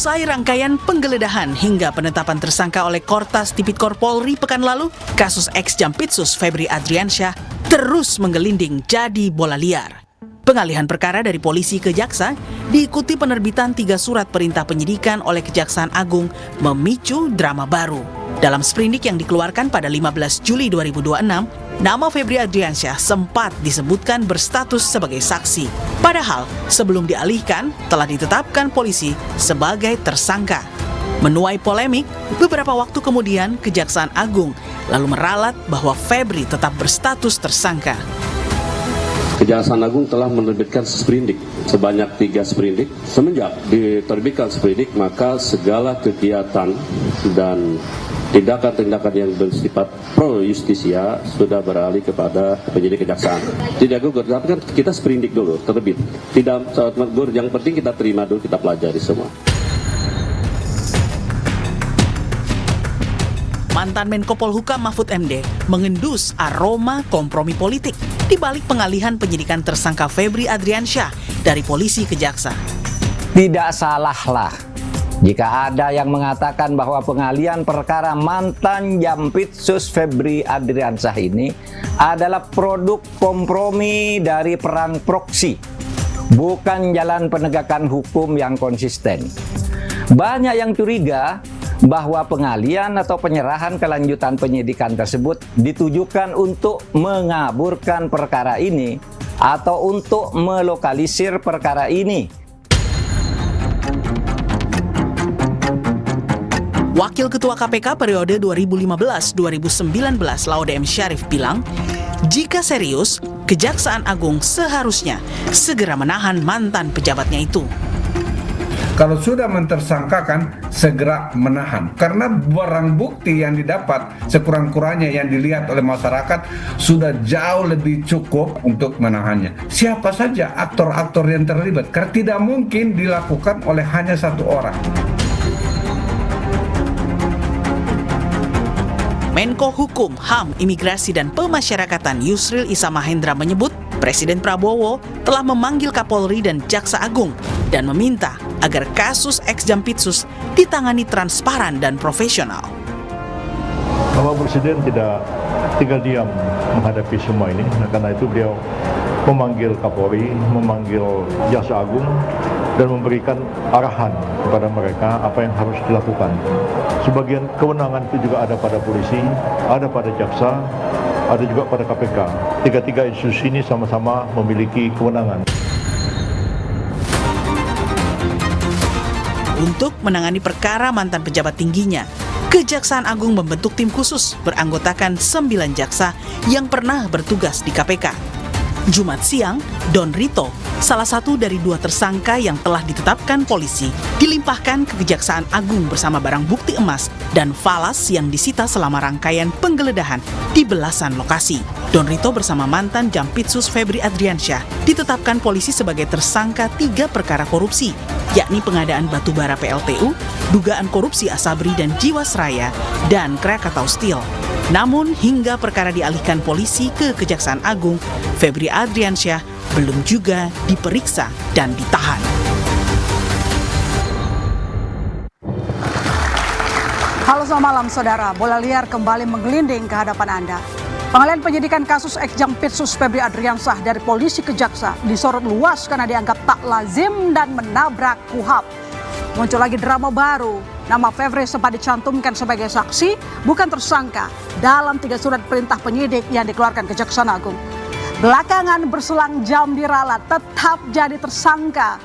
Usai rangkaian penggeledahan hingga penetapan tersangka oleh Kortas Tipikor Polri pekan lalu, kasus ex-Jampitsus Febri Adriansyah terus menggelinding jadi bola liar. Pengalihan perkara dari polisi ke jaksa diikuti penerbitan 3 surat perintah penyidikan oleh Kejaksaan Agung memicu drama baru. Dalam sprindik yang dikeluarkan pada 15 Juli 2026, nama Febri Adriansyah sempat disebutkan berstatus sebagai saksi. Padahal sebelum dialihkan telah ditetapkan polisi sebagai tersangka. Menuai polemik, beberapa waktu kemudian Kejaksaan Agung lalu meralat bahwa Febri tetap berstatus tersangka. Kejaksaan Agung telah menerbitkan sprindik sebanyak 3 sprindik. Semenjak diterbitkan sprindik, maka segala kegiatan dan tindakan-tindakan yang bersifat pro justisia sudah beralih kepada penyidik kejaksaan. Tidak gugur, tapi kan kita sprindik dulu, terbit. Tidak gugur, yang penting kita terima dulu, kita pelajari semua. Mantan Menko Polhukam Mahfud MD mengendus aroma kompromi politik di balik pengalihan penyidikan tersangka Febri Adriansyah dari polisi ke jaksa. Tidak salahlah jika ada yang mengatakan bahwa pengalihan perkara mantan Jampitsus Febri Adriansyah ini adalah produk kompromi dari perang proksi, bukan jalan penegakan hukum yang konsisten. Banyak yang curiga bahwa pengalihan atau penyerahan kelanjutan penyidikan tersebut ditujukan untuk mengaburkan perkara ini atau untuk melokalisir perkara ini. Wakil Ketua KPK periode 2015-2019 Laude M. Syarif bilang, jika serius, Kejaksaan Agung seharusnya segera menahan mantan pejabatnya itu. Kalau sudah mentersangkakan, segera menahan. Karena barang bukti yang didapat sekurang-kurangnya yang dilihat oleh masyarakat sudah jauh lebih cukup untuk menahannya. Siapa saja aktor-aktor yang terlibat, karena tidak mungkin dilakukan oleh hanya satu orang. Menko Hukum, HAM, Imigrasi dan Pemasyarakatan Yusril Issa Mahendra menyebut Presiden Prabowo telah memanggil Kapolri dan Jaksa Agung dan meminta agar kasus ex-Jampitsus ditangani transparan dan profesional. Bapak Presiden tidak tinggal diam menghadapi semua ini, karena itu beliau memanggil Kapolri, memanggil Jaksa Agung, dan memberikan arahan kepada mereka apa yang harus dilakukan. Sebagian kewenangan itu juga ada pada polisi, ada pada jaksa, ada juga pada KPK. Tiga-tiga institusi ini sama-sama memiliki kewenangan. Untuk menangani perkara mantan pejabat tingginya, Kejaksaan Agung membentuk tim khusus beranggotakan 9 jaksa yang pernah bertugas di KPK. Jumat siang, Don Rito, salah satu dari 2 tersangka yang telah ditetapkan polisi, dilimpahkan ke Kejaksaan Agung bersama barang bukti emas dan falas yang disita selama rangkaian penggeledahan di belasan lokasi. Don Rito bersama mantan Jampitsus Febri Adriansyah ditetapkan polisi sebagai tersangka 3 perkara korupsi, yakni pengadaan batubara PLTU, dugaan korupsi Asabri dan Jiwasraya, dan Krakatau Steel. Namun hingga perkara dialihkan polisi ke Kejaksaan Agung, Febri Adriansyah belum juga diperiksa dan ditahan. Halo, selamat malam saudara. Bola liar kembali menggelinding ke hadapan Anda. Pengalihan penyidikan kasus ex-Jampitsus Febri Adriansyah dari polisi ke jaksa disorot luas karena dianggap tak lazim dan menabrak KUHP. Muncul lagi drama baru. Nama Febri sempat dicantumkan sebagai saksi, bukan tersangka, dalam 3 surat perintah penyidik yang dikeluarkan Kejaksaan Agung. Belakangan berselang jam diralat, tetap jadi tersangka.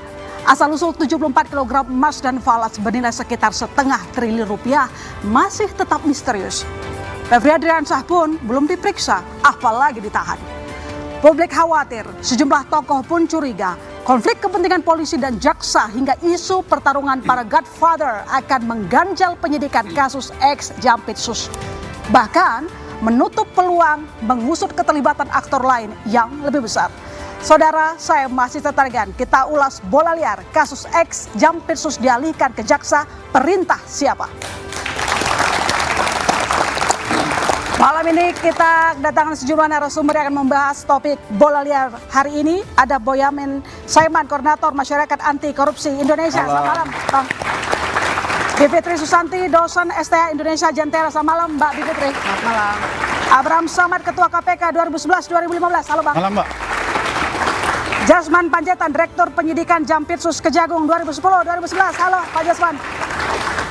Asal-usul 74 kg emas dan falas bernilai sekitar setengah triliun rupiah masih tetap misterius. Febri Adriansyah pun belum diperiksa, apalagi ditahan. Publik khawatir, sejumlah tokoh pun curiga konflik kepentingan polisi dan jaksa hingga isu pertarungan para godfather akan mengganjal penyidikan kasus ex-Jampitsus. Bahkan menutup peluang mengusut keterlibatan aktor lain yang lebih besar. Saudara, saya masih tertarik. Kita ulas bola liar kasus ex-Jampitsus dialihkan ke jaksa, perintah siapa? Malam ini kita kedatangan sejumlah narasumber yang akan membahas topik bola liar hari ini. Ada Boyamin Saiman, Koordinator Masyarakat Anti Korupsi Indonesia. Selamat malam, Bang. Bivitri Susanti, dosen STA Indonesia Jentera. Selamat malam Mbak Bivitri. Selamat malam. Abraham Samad, Ketua KPK 2011-2015. Halo Bang. Malam, Mbak. Jasman Panjaitan, Direktur Penyidikan Jampitsus Kejagung 2010-2011. Halo Pak Jasman.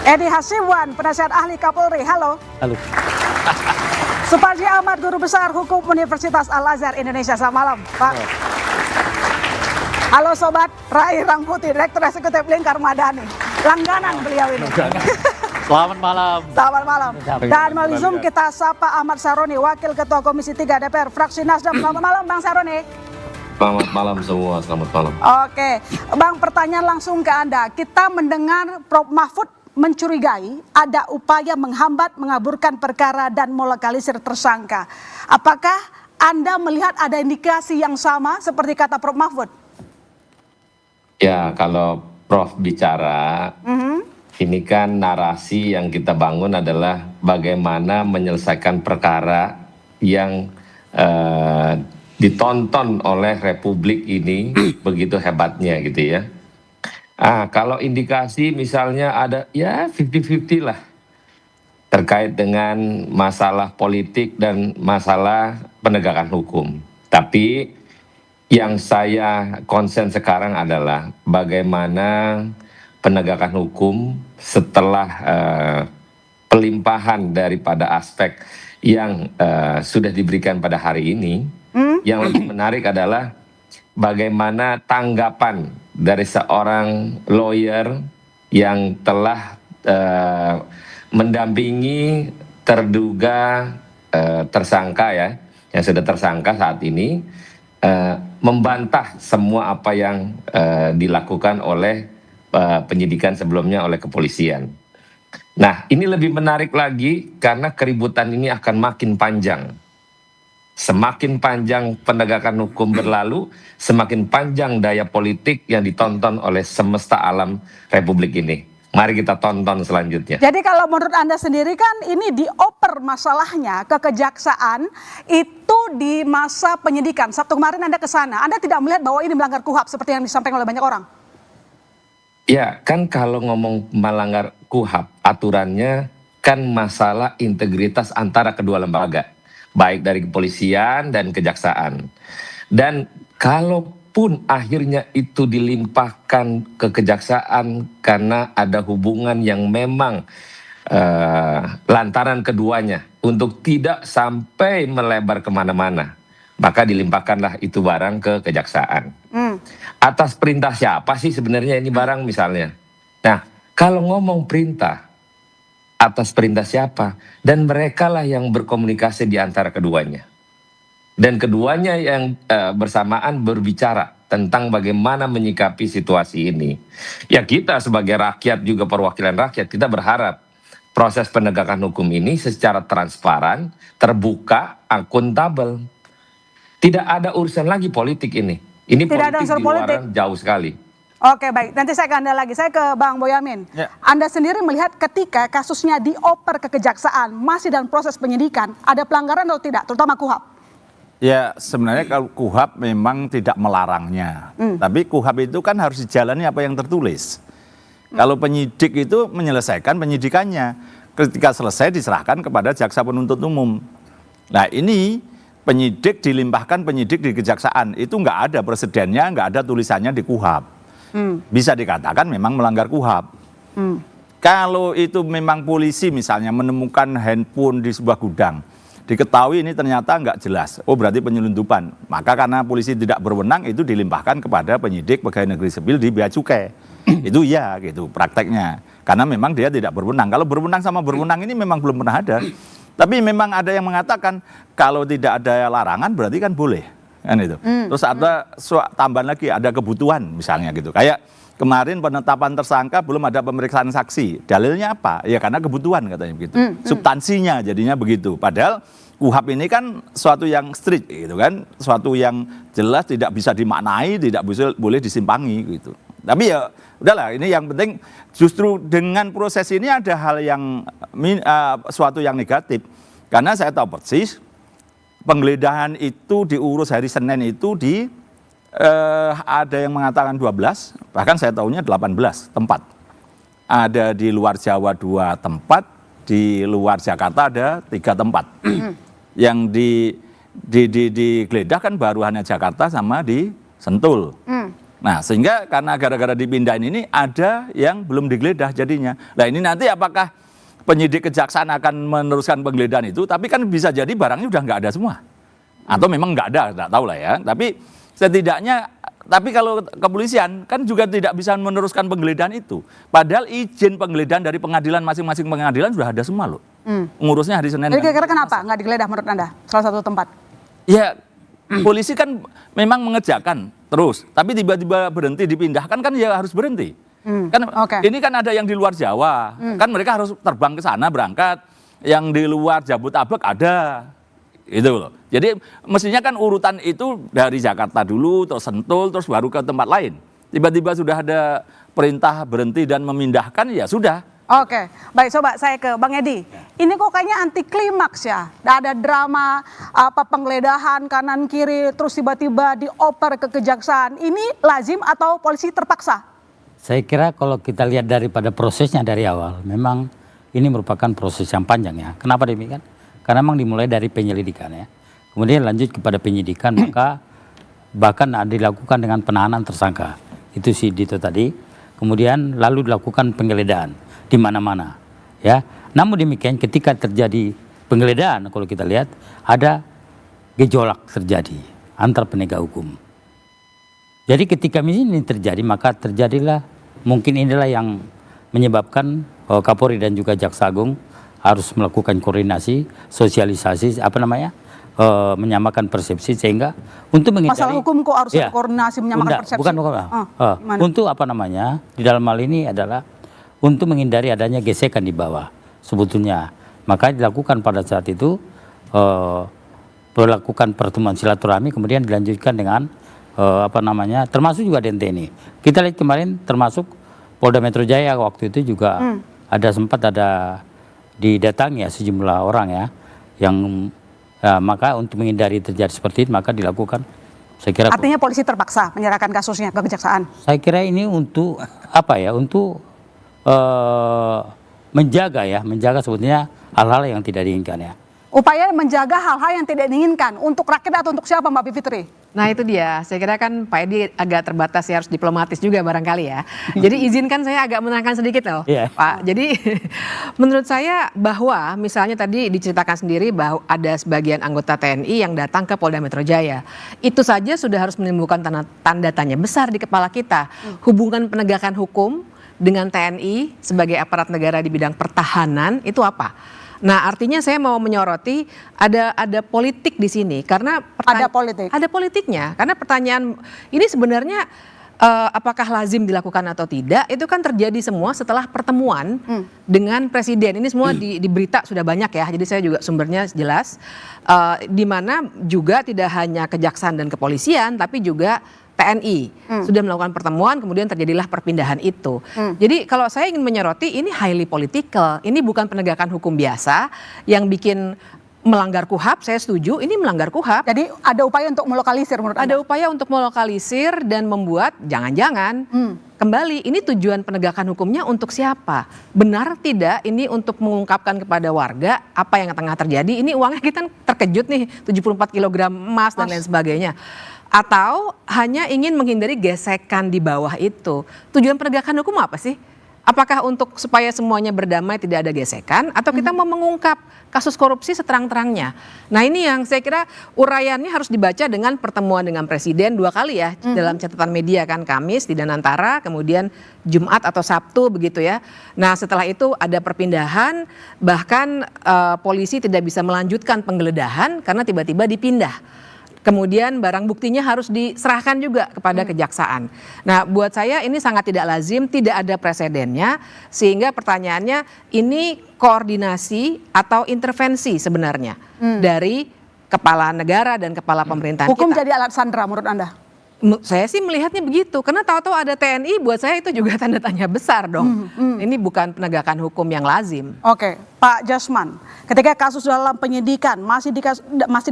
Edi Hasibuan, Penasihat Ahli Kapolri. Halo. Halo. Suparji Ahmad, Guru Besar Hukum Universitas Al-Azhar Indonesia. Selamat malam Pak. Halo Sobat, Rai Rangkuti, Direktur Eksekutif Lingkar Madani. Langganan beliau ini. Selamat malam. Selamat malam. Dan melalui Zoom kita sapa Ahmad Saroni, Wakil Ketua Komisi 3 DPR Fraksi Nasdem. Selamat malam Bang Saroni. Selamat malam semua, selamat malam. Oke, Bang, pertanyaan langsung ke Anda. Kita mendengar Prof. Mahfud mencurigai ada upaya menghambat, mengaburkan perkara dan melokalisir tersangka. Apakah Anda melihat ada indikasi yang sama seperti kata Prof. Mahfud? Ya, kalau Prof bicara, ini kan narasi yang kita bangun adalah bagaimana menyelesaikan perkara yang ditonton oleh Republik ini begitu hebatnya gitu ya. Kalau indikasi misalnya ada ya 50-50 lah terkait dengan masalah politik dan masalah penegakan hukum. Tapi yang saya konsen sekarang adalah bagaimana penegakan hukum setelah pelimpahan daripada aspek yang sudah diberikan pada hari ini. Yang lebih menarik adalah bagaimana tanggapan dari seorang lawyer yang telah mendampingi terduga tersangka ya, yang sudah tersangka saat ini, membantah semua apa yang dilakukan oleh penyidikan sebelumnya oleh kepolisian. Nah, ini lebih menarik lagi karena keributan ini akan makin panjang. Semakin panjang penegakan hukum berlalu, semakin panjang daya politik yang ditonton oleh semesta alam Republik ini. Mari kita tonton selanjutnya. Jadi kalau menurut Anda sendiri kan ini dioper masalahnya ke kejaksaan itu di masa penyidikan. Sabtu kemarin Anda ke sana, Anda tidak melihat bahwa ini melanggar KUHAP seperti yang disampaikan oleh banyak orang? Ya, kan kalau ngomong melanggar KUHAP, aturannya kan masalah integritas antara kedua lembaga, baik dari kepolisian dan kejaksaan. Dan kalaupun akhirnya itu dilimpahkan ke kejaksaan karena ada hubungan yang memang lantaran keduanya untuk tidak sampai melebar kemana-mana, maka dilimpahkanlah itu barang ke kejaksaan. Atas perintah siapa sih sebenarnya ini barang misalnya? Nah, kalau ngomong perintah, atas perintah siapa? Dan merekalah yang berkomunikasi di antara keduanya. Dan keduanya yang bersamaan berbicara tentang bagaimana menyikapi situasi ini. Ya kita sebagai rakyat juga perwakilan rakyat, kita berharap proses penegakan hukum ini secara transparan, terbuka, akuntabel. Tidak ada urusan lagi politik ini. Ini Tidak ada politik unsur di luaran politik. jauh sekali. Oke, baik. Nanti saya ke Anda lagi. Saya ke Bang Boyamin. Ya. Anda sendiri melihat ketika kasusnya dioper ke kejaksaan, masih dalam proses penyidikan, ada pelanggaran atau tidak, terutama KUHAP? Ya, sebenarnya kalau KUHAP memang tidak melarangnya. Tapi KUHAP itu kan harus dijalani apa yang tertulis. Kalau penyidik itu menyelesaikan penyidikannya. Ketika selesai diserahkan kepada jaksa penuntut umum. Nah ini penyidik dilimpahkan penyidik di kejaksaan. Itu nggak ada presidennya, nggak ada tulisannya di KUHAP. Bisa dikatakan memang melanggar KUHAP. Kalau itu memang polisi misalnya menemukan handphone di sebuah gudang, diketahui ini ternyata nggak jelas, oh berarti penyelundupan. Maka karena polisi tidak berwenang itu dilimpahkan kepada penyidik pegawai negeri sipil di bea cukai. Itu ya gitu prakteknya. Karena memang dia tidak berwenang. Kalau berwenang sama berwenang ini memang belum pernah ada. Tapi memang ada yang mengatakan kalau tidak ada larangan berarti kan boleh. Kan itu. Terus ada tambahan lagi, ada kebutuhan misalnya gitu. Kayak kemarin penetapan tersangka belum ada pemeriksaan saksi. Dalilnya apa? Ya karena kebutuhan katanya begitu. Substansinya jadinya begitu. Padahal KUHAP ini kan suatu yang strict gitu kan. Suatu yang jelas tidak bisa dimaknai, tidak bisa boleh disimpangi gitu. Tapi ya udahlah, ini yang penting justru dengan proses ini ada hal yang suatu yang negatif. Karena saya tahu persis penggeledahan itu diurus hari Senin itu di ada yang mengatakan 12, bahkan saya tahunya 18 tempat. ada di luar Jawa 2 tempat, di luar Jakarta ada 3 tempat. Yang digeledah kan baru hanya Jakarta sama di Sentul. Nah, sehingga karena gara-gara dipindahin ini ada yang belum digeledah jadinya. Nah, ini nanti apakah penyidik kejaksaan akan meneruskan penggeledahan itu, tapi kan bisa jadi barangnya udah nggak ada semua. Atau memang nggak ada, nggak tahu lah ya. Tapi setidaknya, tapi kalau kepolisian kan juga tidak bisa meneruskan penggeledahan itu. Padahal izin penggeledahan dari pengadilan, masing-masing pengadilan sudah ada semua loh. Ngurusnya hari Senin. Jadi kira-kira kenapa nggak digeledah menurut Anda salah satu tempat? Ya, polisi kan memang mengerjakan terus, tapi tiba-tiba berhenti dipindahkan kan ya harus berhenti. Kan ini kan ada yang di luar Jawa, kan mereka harus terbang ke sana berangkat. Yang di luar Jabodetabek ada, itu loh. Jadi mestinya kan urutan itu dari Jakarta dulu, terus Sentul, terus baru ke tempat lain. Tiba-tiba sudah ada perintah berhenti dan memindahkan, ya sudah. Oke, baik, coba saya ke Bang Edi. Ini kok kayaknya anti klimaks ya. Ada drama penggeledahan kanan kiri terus tiba-tiba dioper ke kejaksaan. Ini lazim atau polisi terpaksa? Saya kira kalau kita lihat daripada prosesnya dari awal, memang ini merupakan proses yang panjang ya. Kenapa demikian? Karena memang dimulai dari penyelidikan ya. Kemudian lanjut kepada penyidikan, maka bahkan dilakukan dengan penahanan tersangka. Itu si Dito tadi. Kemudian lalu dilakukan penggeledahan di mana-mana ya. Namun demikian ketika terjadi penggeledahan, kalau kita lihat ada gejolak terjadi antar penegak hukum. Jadi ketika ini terjadi, maka terjadilah mungkin inilah yang menyebabkan Kapolri dan juga Jaksa Agung harus melakukan koordinasi, sosialisasi menyamakan persepsi sehingga untuk menghindari masalah hukum kok harus ada koordinasi menyamakan persepsi. Bukan untuk di dalam hal ini adalah untuk menghindari adanya gesekan di bawah sebetulnya. Maka dilakukan pada saat itu melakukan pertemuan silaturahmi, kemudian dilanjutkan dengan termasuk juga DNTNI. Kita lihat kemarin termasuk Polda Metro Jaya waktu itu juga sempat didatangi ya sejumlah orang ya yang maka untuk menghindari terjadi seperti itu maka dilakukan. Saya kira artinya polisi terpaksa menyerahkan kasusnya ke kejaksaan. Saya kira ini untuk untuk menjaga sebetulnya hal-hal yang tidak diinginkan ya. Upaya menjaga hal-hal yang tidak diinginkan untuk rakyat atau untuk siapa Mbak Bivitri? Nah itu dia, saya kira kan Pak Edi agak terbatas ya, harus diplomatis juga barangkali ya. Jadi izinkan saya agak menerangkan sedikit loh Pak. Jadi menurut saya bahwa misalnya tadi diceritakan sendiri bahwa ada sebagian anggota TNI yang datang ke Polda Metro Jaya. Itu saja sudah harus menimbulkan tanda tanya besar di kepala kita. Hubungan penegakan hukum dengan TNI sebagai aparat negara di bidang pertahanan itu apa? Nah, artinya saya mau menyoroti ada politik di sini karena ada politiknya. Karena pertanyaan ini sebenarnya apakah lazim dilakukan atau tidak itu kan terjadi semua setelah pertemuan dengan presiden. Ini semua di berita sudah banyak ya. Jadi saya juga sumbernya jelas di mana juga tidak hanya kejaksaan dan kepolisian tapi juga TNI sudah melakukan pertemuan, kemudian terjadilah perpindahan itu. Jadi kalau saya ingin menyoroti ini highly political, ini bukan penegakan hukum biasa yang bikin melanggar KUHAP, saya setuju, ini melanggar KUHAP. Jadi ada upaya untuk melokalisir menurut Anda? Ada upaya untuk melokalisir dan membuat jangan-jangan kembali ini tujuan penegakan hukumnya untuk siapa? Benar tidak ini untuk mengungkapkan kepada warga apa yang tengah terjadi? Ini uangnya kita terkejut nih 74 kg emas dan lain sebagainya. Atau hanya ingin menghindari gesekan di bawah itu. Tujuan penegakan hukum apa sih? Apakah untuk supaya semuanya berdamai tidak ada gesekan atau kita mau mengungkap kasus korupsi seterang-terangnya? Nah ini yang saya kira uraiannya harus dibaca dengan pertemuan dengan presiden 2 kali ya dalam catatan media kan, Kamis di Danantara, kemudian Jumat atau Sabtu begitu ya. Nah setelah itu ada perpindahan, bahkan polisi tidak bisa melanjutkan penggeledahan karena tiba-tiba dipindah. Kemudian barang buktinya harus diserahkan juga kepada kejaksaan. Nah buat saya ini sangat tidak lazim, tidak ada presidennya. Sehingga pertanyaannya ini koordinasi atau intervensi sebenarnya dari kepala negara dan kepala pemerintahan Hukum kita. jadi alat sandera menurut Anda? Saya sih melihatnya begitu, karena tahu-tahu ada TNI buat saya itu juga tanda tanya besar dong. Ini bukan penegakan hukum yang lazim. Oke, Pak Jasman, ketika kasus dalam penyidikan masih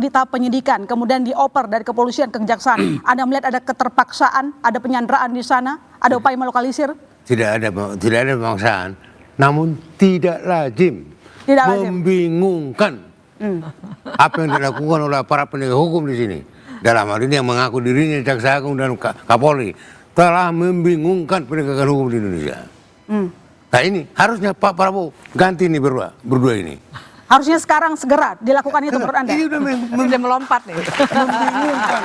di tahap penyidikan, kemudian dioper dari kepolisian ke kejaksaan, Anda melihat ada keterpaksaan, ada penyanderaan di sana, ada upaya melokalisir? tidak ada pemaksaan, namun tidak lazim, membingungkan apa yang dilakukan oleh para penegak hukum di sini. Dalam hal ini yang mengaku dirinya Jaksa Agung dan Kapolri telah membingungkan penegakan hukum di Indonesia. Nah ini harusnya Pak Prabowo ganti nih berdua ini. Harusnya sekarang segera dilakukan itu menurut Anda? Ini Udah melompat nih. Membingungkan.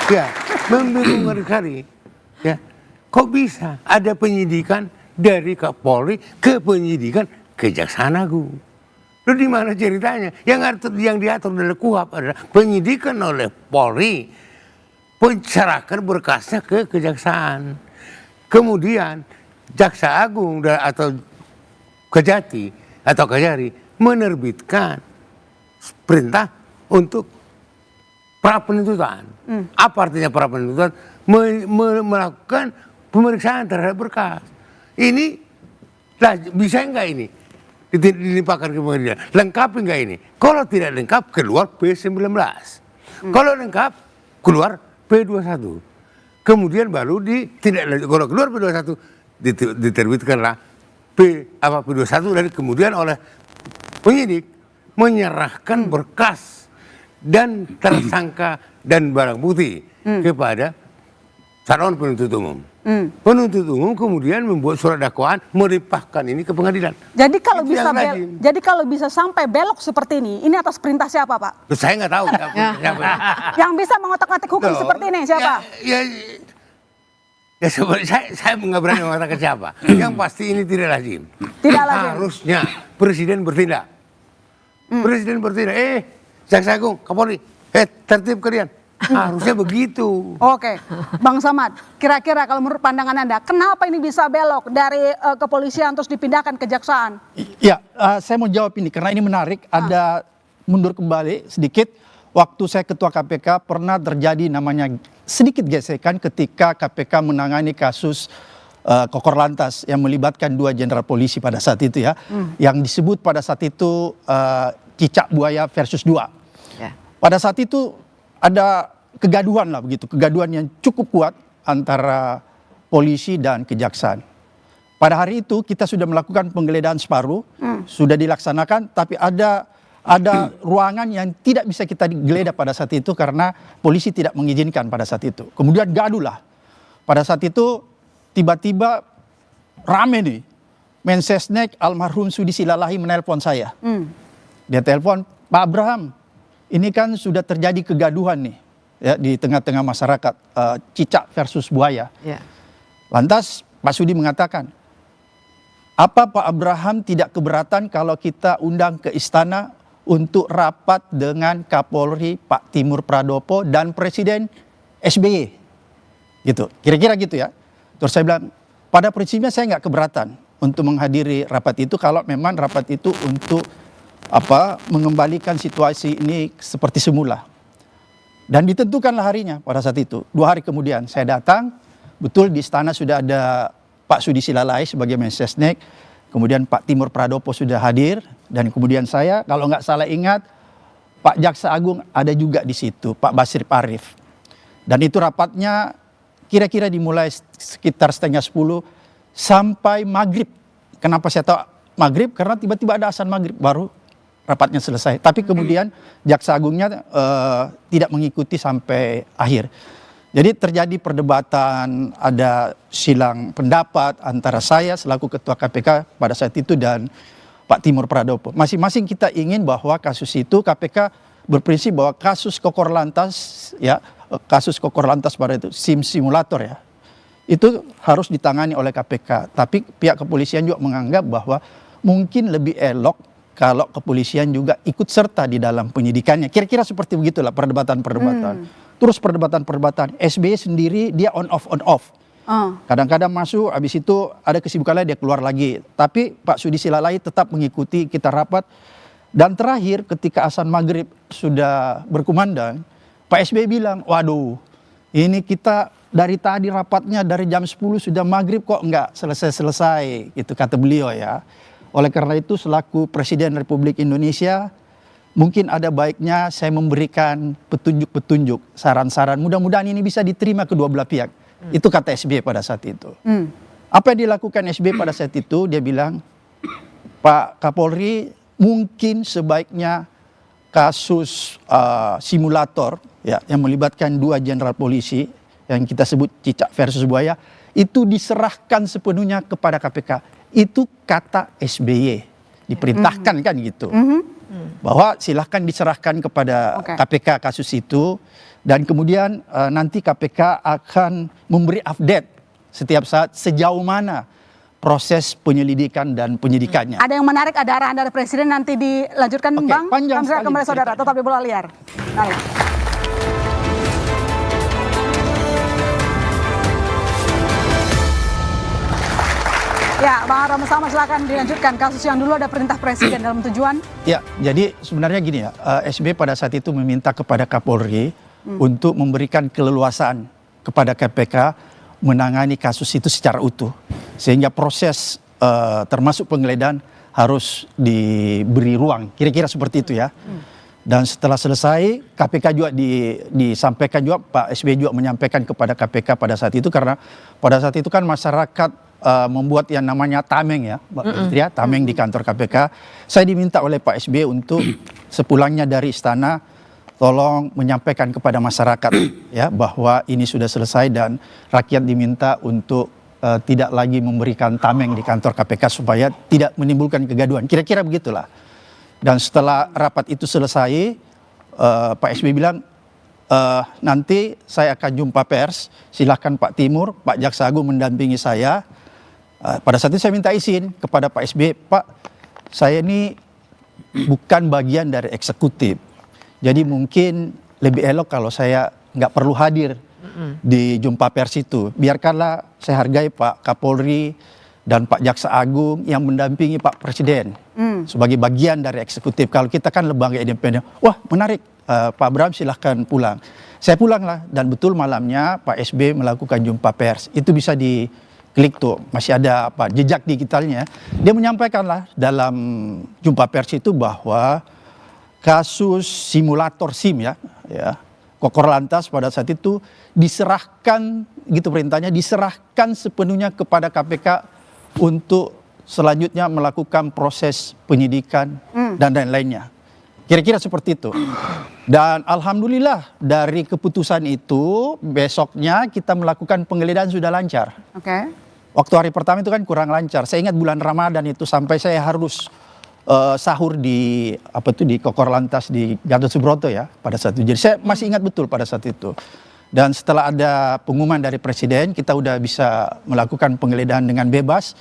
Ya, membingungkan sekali. Ya, kok bisa ada penyidikan dari Kapolri ke penyidikan Kejaksaan Agung? Lalu di mana ceritanya? Yang diatur oleh KUHP adalah penyidikan oleh Polri, pencerahkan berkasnya ke Kejaksaan. Kemudian Jaksa Agung atau Kejati atau Kejari menerbitkan perintah untuk pra penuntutan. Apa artinya pra penuntutan? Melakukan pemeriksaan terhadap berkas. Ini bisa enggak ini dilimpahkan ke pengadilan? Lengkap enggak ini? Kalau tidak lengkap keluar P19. Kalau lengkap keluar P21. Kemudian baru kalau keluar P21 diterbitkanlah P21 dan kemudian oleh penyidik menyerahkan berkas dan tersangka dan barang bukti kepada calon penuntut umum. Penuntut umum kemudian membuat surat dakwaan melimpahkan ini ke pengadilan. Jadi kalau bisa sampai belok seperti ini atas perintah siapa, Pak? Saya nggak tahu siapa. Yang bisa mengotak-atik hukum seperti ini siapa? Ya sebenarnya saya nggak berani mengatakan siapa. Yang pasti ini tidak lazim. Tidak lazim. Harusnya Presiden bertindak. Presiden bertindak. Jaksa Agung, Kapolri, tertib kalian. Harusnya begitu. Oke, Bang Samad, kira-kira kalau menurut pandangan Anda, kenapa ini bisa belok dari kepolisian terus dipindahkan ke kejaksaan? Ya, saya mau jawab ini karena ini menarik. Ada mundur kembali sedikit. Waktu saya ketua KPK pernah terjadi namanya sedikit gesekan ketika KPK menangani kasus Kokor Lantas yang melibatkan 2 jenderal polisi pada saat itu ya. Yang disebut pada saat itu cicak buaya versus 2. Pada saat itu ada kegaduhan lah begitu, kegaduhan yang cukup kuat antara polisi dan kejaksaan. Pada hari itu kita sudah melakukan penggeledahan separuh, sudah dilaksanakan, tapi ada ruangan yang tidak bisa kita geledah pada saat itu karena polisi tidak mengizinkan pada saat itu. Kemudian gaduh lah. Pada saat itu tiba-tiba rame nih, Mensesnek almarhum Sudi Silalahi menelpon saya. Dia telepon, Pak Abraham, ini kan sudah terjadi kegaduhan nih ya, di tengah-tengah masyarakat, cicak versus buaya. Lantas Pak Sudi mengatakan, apa Pak Abraham tidak keberatan kalau kita undang ke istana untuk rapat dengan Kapolri Pak Timur Pradopo dan Presiden SBY? Gitu, kira-kira gitu ya. Terus saya bilang, pada prinsipnya saya nggak keberatan untuk menghadiri rapat itu kalau memang rapat itu untuk mengembalikan situasi ini seperti semula. Dan ditentukanlah harinya pada saat itu. 2 hari kemudian saya datang, betul di istana sudah ada Pak Sudi Silalahi sebagai Mensesnek, kemudian Pak Timur Pradopo sudah hadir, dan kemudian saya, kalau nggak salah ingat, Pak Jaksa Agung ada juga di situ, Pak Basir Arif. Dan itu rapatnya kira-kira dimulai sekitar 9:30 sampai maghrib. Kenapa saya tahu maghrib? Karena tiba-tiba ada azan maghrib baru rapatnya selesai. Tapi kemudian Jaksa Agungnya tidak mengikuti sampai akhir. Jadi terjadi perdebatan, ada silang pendapat antara saya selaku Ketua KPK pada saat itu dan Pak Timur Pradopo. Masing-masing kita ingin bahwa kasus itu KPK berprinsip bahwa kasus Kokor Lantas pada itu SIM simulator ya, itu harus ditangani oleh KPK. Tapi pihak kepolisian juga menganggap bahwa mungkin lebih elok kalau kepolisian juga ikut serta di dalam penyidikannya. Kira-kira seperti begitulah perdebatan-perdebatan. Terus perdebatan-perdebatan. SBY sendiri dia on off. Kadang-kadang masuk, habis itu ada kesibukan lain dia keluar lagi. Tapi Pak Sudi Silalahi tetap mengikuti kita rapat. Dan terakhir ketika azan maghrib sudah berkumandang, Pak SBY bilang, waduh ini kita dari tadi rapatnya dari jam 10 sudah maghrib kok nggak selesai-selesai. Gitu kata beliau ya. Oleh karena itu selaku Presiden Republik Indonesia, mungkin ada baiknya saya memberikan petunjuk-petunjuk, saran-saran. Mudah-mudahan ini bisa diterima kedua belah pihak. Itu kata SBY pada saat itu. Apa yang dilakukan SBY pada saat itu? Dia bilang, Pak Kapolri, mungkin sebaiknya kasus simulator ya, yang melibatkan 2 jenderal polisi yang kita sebut cicak versus buaya itu diserahkan sepenuhnya kepada KPK. Itu kata SBY, diperintahkan kan gitu. Bahwa silahkan diserahkan kepada KPK kasus itu, dan kemudian nanti KPK akan memberi update setiap saat sejauh mana proses penyelidikan dan penyidikannya. Ada yang menarik, ada arahan dari Presiden nanti dilanjutkan, Bang. Panjang sekali kembali saudara, tetap di Bola Liar. Ya, Bang Rama Samad, silakan dilanjutkan. Kasus yang dulu ada perintah Presiden dalam tujuan. Ya, jadi sebenarnya gini ya, SBY pada saat itu meminta kepada Kapolri untuk memberikan keleluasaan kepada KPK menangani kasus itu secara utuh. Sehingga proses termasuk penggeledahan harus diberi ruang. Kira-kira seperti itu ya. Dan setelah selesai, KPK juga disampaikan juga, Pak SBY juga menyampaikan kepada KPK pada saat itu, karena pada saat itu kan masyarakat membuat yang namanya tameng ya, Mbak Putri ya, tameng di kantor KPK. Saya diminta oleh Pak SBY untuk sepulangnya dari istana, tolong menyampaikan kepada masyarakat ya bahwa ini sudah selesai dan rakyat diminta untuk tidak lagi memberikan tameng di kantor KPK supaya tidak menimbulkan kegaduhan. Kira-kira begitulah. Dan setelah rapat itu selesai, Pak SBY bilang, nanti saya akan jumpa pers, silahkan Pak Timur, Pak Jaksa Agung mendampingi saya. Pada saat itu saya minta izin kepada Pak SBY, Pak, saya ini bukan bagian dari eksekutif. Jadi mungkin lebih elok kalau saya nggak perlu hadir di jumpa pers itu. Biarkanlah saya hargai Pak Kapolri dan Pak Jaksa Agung yang mendampingi Pak Presiden sebagai bagian dari eksekutif. Kalau kita kan lembaga independen, wah menarik, Pak Bram silahkan pulang. Saya pulanglah, dan betul malamnya Pak SBY melakukan jumpa pers. Itu bisa diklik tuh, masih ada jejak digitalnya. Dia menyampaikanlah dalam jumpa pers itu bahwa kasus simulator SIM ya Kokor Lantas pada saat itu diserahkan, gitu perintahnya, diserahkan sepenuhnya kepada KPK untuk selanjutnya melakukan proses penyidikan dan lain-lainnya. Kira-kira seperti itu. Dan alhamdulillah dari keputusan itu besoknya kita melakukan penggeledahan sudah lancar. Waktu hari pertama itu kan kurang lancar. Saya ingat bulan Ramadan itu sampai saya harus sahur di di Kokor Lantas di Gatot Subroto ya pada saat itu. Jadi saya masih ingat betul pada saat itu. Dan setelah ada pengumuman dari Presiden, kita udah bisa melakukan penggeledahan dengan bebas.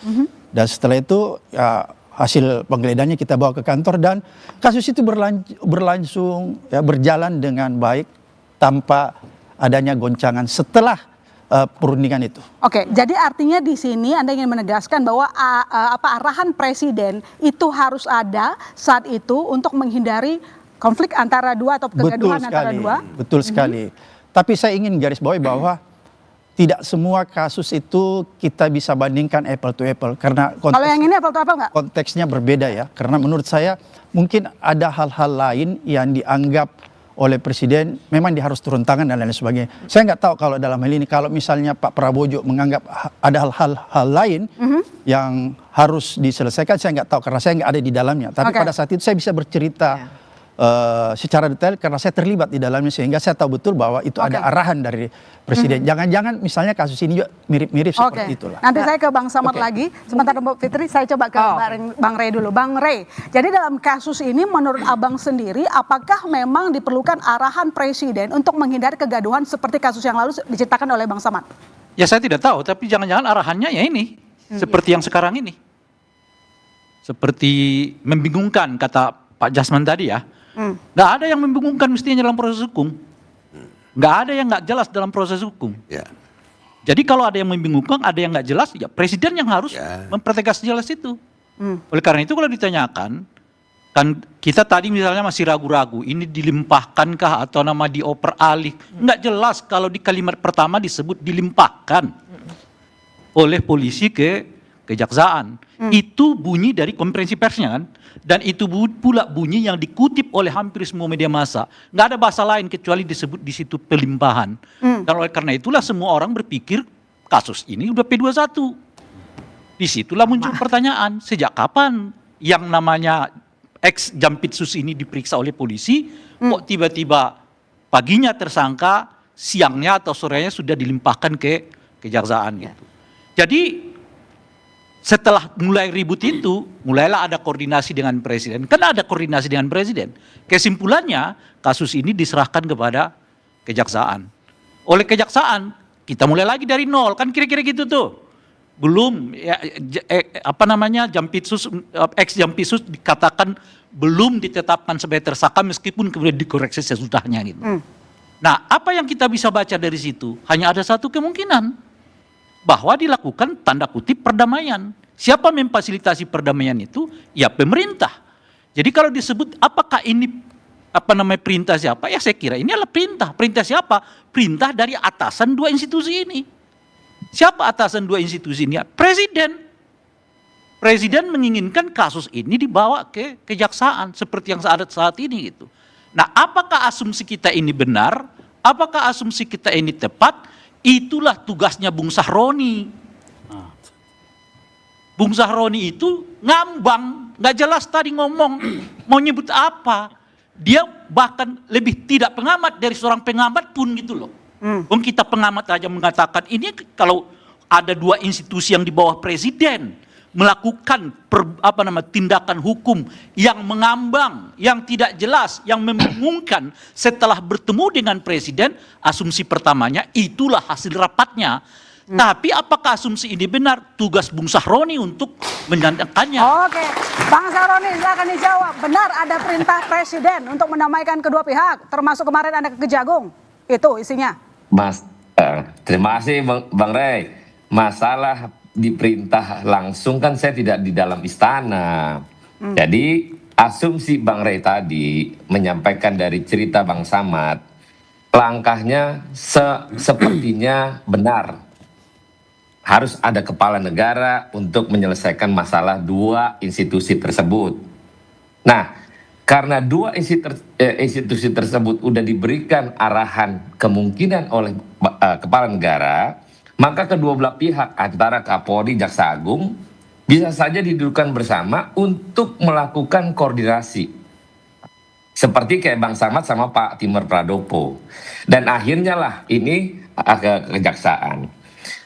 Dan setelah itu ya, hasil penggeledahannya kita bawa ke kantor, dan kasus itu berlangsung ya, berjalan dengan baik tanpa adanya goncangan setelah perundingan itu. Oke, jadi artinya di sini Anda ingin menegaskan bahwa arahan Presiden itu harus ada saat itu untuk menghindari konflik antara dua atau kegaduhan antara dua. Betul sekali. Tapi saya ingin garis bawahi bahwa tidak semua kasus itu kita bisa bandingkan apple to apple, karena kalau yang ini apple to apple nggak? Konteksnya berbeda ya. Karena menurut saya mungkin ada hal-hal lain yang dianggap oleh Presiden memang dia harus turun tangan dan lain sebagainya. Saya nggak tahu kalau dalam hal ini, kalau misalnya Pak Prabowo menganggap ada hal lain yang harus diselesaikan, saya nggak tahu karena saya nggak ada di dalamnya. Tapi pada saat itu saya bisa bercerita secara detail karena saya terlibat di dalamnya, sehingga saya tahu betul bahwa itu ada arahan dari Presiden. Jangan-jangan misalnya kasus ini juga mirip-mirip seperti itulah. Nanti saya ke Bang Samad lagi. Sementara Mbak Fitri, saya coba ke Bang Rey dulu. Bang Rey, jadi dalam kasus ini menurut Abang sendiri, apakah memang diperlukan arahan Presiden untuk menghindari kegaduhan seperti kasus yang lalu diceritakan oleh Bang Samad? Ya saya tidak tahu, tapi jangan-jangan arahannya ya ini, seperti yang sekarang ini. Seperti membingungkan, kata Pak Jasman tadi ya. Nggak ada yang membingungkan mestinya dalam proses hukum. Nggak ada yang nggak jelas dalam proses hukum. Jadi kalau ada yang membingungkan, ada yang nggak jelas, ya Presiden yang harus mempertegas jelas itu. Oleh karena itu kalau ditanyakan, kan kita tadi misalnya masih ragu-ragu, ini dilimpahkankah atau nama dioper alih. Nggak jelas kalau di kalimat pertama disebut dilimpahkan oleh polisi ke kejaksaan. Itu bunyi dari konferensi persnya kan. Dan itu pula bunyi yang dikutip oleh hampir semua media massa. Nggak ada bahasa lain kecuali disebut di situ pelimpahan. Dan oleh karena itulah semua orang berpikir kasus ini udah P21. Disitulah muncul pertanyaan, sejak kapan yang namanya ex Jampitsus ini diperiksa oleh polisi, kok tiba-tiba paginya tersangka, siangnya atau sorenya sudah dilimpahkan ke kejaksaan gitu. Jadi setelah mulai ribut itu, mulailah ada koordinasi dengan presiden. Kan ada koordinasi dengan presiden. Kesimpulannya, kasus ini diserahkan kepada kejaksaan. Oleh kejaksaan, kita mulai lagi dari nol. Kan kira-kira gitu tuh. Belum, Jampitsus, ex-Jampitsus dikatakan belum ditetapkan sebagai tersangka meskipun kemudian dikoreksi sesudahnya gitu. Nah, apa yang kita bisa baca dari situ? Hanya ada satu kemungkinan. Bahwa dilakukan tanda kutip perdamaian. Siapa memfasilitasi perdamaian itu? Ya pemerintah. Jadi kalau disebut apakah ini perintah siapa? Ya saya kira ini adalah perintah. Perintah siapa? Perintah dari atasan dua institusi ini. Siapa atasan dua institusi ini? Presiden. Presiden menginginkan kasus ini dibawa ke kejaksaan seperti yang ada saat ini gitu. Nah, apakah asumsi kita ini benar? Apakah asumsi kita ini tepat? Itulah tugasnya Bung Sahroni. Bung Sahroni itu ngambang, nggak jelas tadi ngomong mau nyebut apa. Dia bahkan lebih tidak pengamat dari seorang pengamat pun gitu loh. Bung kita pengamat aja mengatakan ini kalau ada dua institusi yang di bawah presiden melakukan tindakan hukum yang mengambang, yang tidak jelas, yang membingungkan setelah bertemu dengan presiden, asumsi pertamanya itulah hasil rapatnya. Tapi apakah asumsi ini benar? Tugas Bung Sahroni untuk menyatakannya. Oke, Bang Sahroni silakan dijawab. Benar ada perintah presiden untuk mendamaikan kedua pihak, termasuk kemarin ada ke Kejagung. Itu isinya. Terima kasih Bang Rey. Masalah diperintah langsung kan saya tidak di dalam istana. Jadi asumsi Bang Rey tadi menyampaikan dari cerita Bang Samad, langkahnya sepertinya benar. Harus ada kepala negara untuk menyelesaikan masalah dua institusi tersebut. Nah, karena dua institusi tersebut sudah diberikan arahan kemungkinan oleh kepala negara, maka kedua belah pihak antara Kapolri, Jaksa Agung bisa saja didudukkan bersama untuk melakukan koordinasi. Seperti kayak Bang Samad sama Pak Timur Pradopo. Dan akhirnya lah ini ke kejaksaan.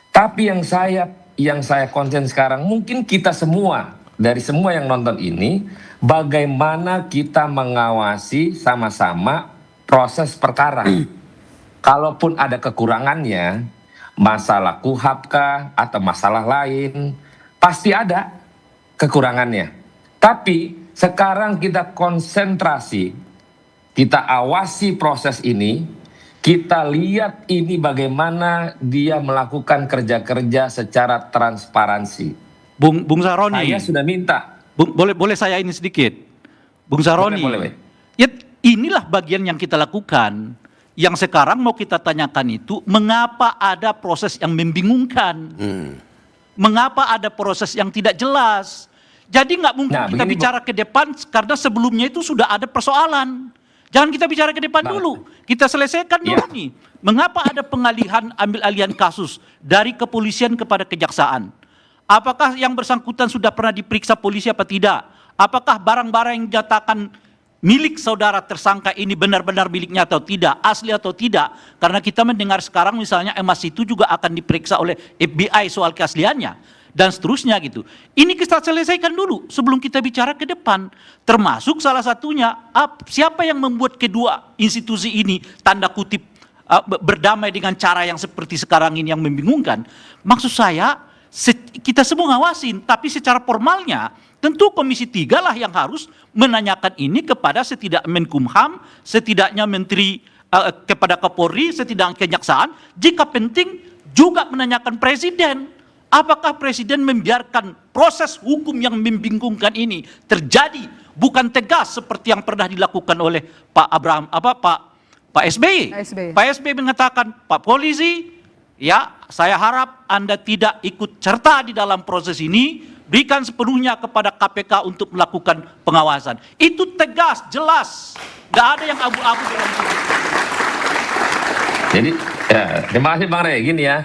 Tapi yang saya konsen sekarang, mungkin kita semua, dari semua yang nonton ini, bagaimana kita mengawasi sama-sama proses perkara. Kalaupun ada kekurangannya, masalah KUHAP kah atau masalah lain, pasti ada kekurangannya. Tapi sekarang kita konsentrasi, kita awasi proses ini, kita lihat ini bagaimana dia melakukan kerja-kerja secara transparansi. Bung Sahroni, saya sudah minta. Boleh saya ini sedikit, Bung Sahroni. Boleh. Ya, inilah bagian yang kita lakukan. Yang sekarang mau kita tanyakan itu, mengapa ada proses yang membingungkan? Mengapa ada proses yang tidak jelas? Jadi nggak mungkin kita bicara ke depan karena sebelumnya itu sudah ada persoalan. Jangan kita bicara ke depan dulu. Kita selesaikan dulu nih. Mengapa ada pengalihan ambil alihan kasus dari kepolisian kepada kejaksaan? Apakah yang bersangkutan sudah pernah diperiksa polisi apa tidak? Apakah barang-barang yang dinyatakan milik saudara tersangka ini benar-benar miliknya atau tidak, asli atau tidak? Karena kita mendengar sekarang misalnya emas itu juga akan diperiksa oleh FBI soal keasliannya. Dan seterusnya gitu. Ini kita selesaikan dulu sebelum kita bicara ke depan. Termasuk salah satunya siapa yang membuat kedua institusi ini tanda kutip berdamai dengan cara yang seperti sekarang ini yang membingungkan. Maksud saya kita semua ngawasin, tapi secara formalnya tentu Komisi 3 lah yang harus menanyakan ini kepada setidak Menkumham, setidaknya Menteri kepada Kapolri, setidaknya Kejaksaan, jika penting juga menanyakan Presiden. Apakah Presiden membiarkan proses hukum yang membingungkan ini terjadi, bukan tegas seperti yang pernah dilakukan oleh Pak SBY. Pak SBY mengatakan, Pak Polisi, ya saya harap Anda tidak ikut serta di dalam proses ini, berikan sepenuhnya kepada KPK untuk melakukan pengawasan. Itu tegas, jelas, nggak ada yang abu-abu dalam situ. Jadi, terima kasih Bang Rey. Gini ya,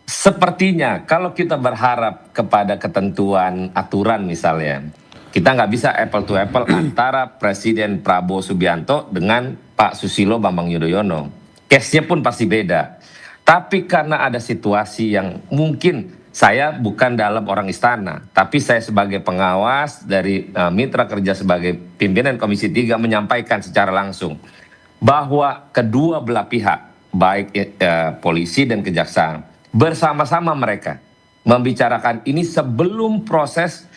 sepertinya kalau kita berharap kepada ketentuan aturan misalnya, kita nggak bisa apple to apple antara Presiden Prabowo Subianto dengan Pak Susilo Bambang Yudhoyono. Case-nya pun pasti beda. Tapi karena ada situasi yang mungkin saya bukan dalam orang istana, tapi saya sebagai pengawas dari mitra kerja sebagai pimpinan Komisi 3 menyampaikan secara langsung bahwa kedua belah pihak, baik polisi dan kejaksaan, bersama-sama mereka membicarakan ini sebelum proses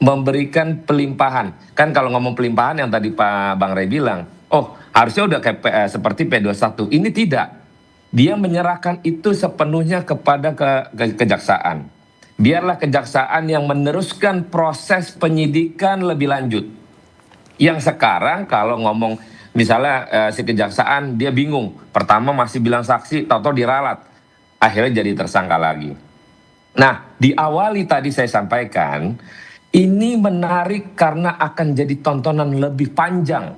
memberikan pelimpahan. Kan kalau ngomong pelimpahan yang tadi Pak Bang Rey bilang, oh harusnya udah kayak seperti P21. Ini tidak. Dia menyerahkan itu sepenuhnya kepada kejaksaan. Biarlah kejaksaan yang meneruskan proses penyidikan lebih lanjut. Yang sekarang kalau ngomong misalnya si kejaksaan dia bingung. Pertama masih bilang saksi, tahu-tahu diralat. Akhirnya jadi tersangka lagi. Nah, diawali tadi saya sampaikan, ini menarik karena akan jadi tontonan lebih panjang.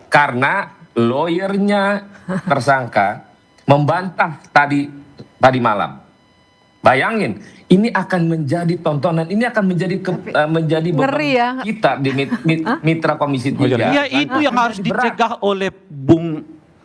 Karena lawyernya tersangka membantah tadi malam. Bayangin, ini akan menjadi tontonan, ini akan menjadi beban ya. kita di mitra Komisi 3. Ya itu yang harus dicegah oleh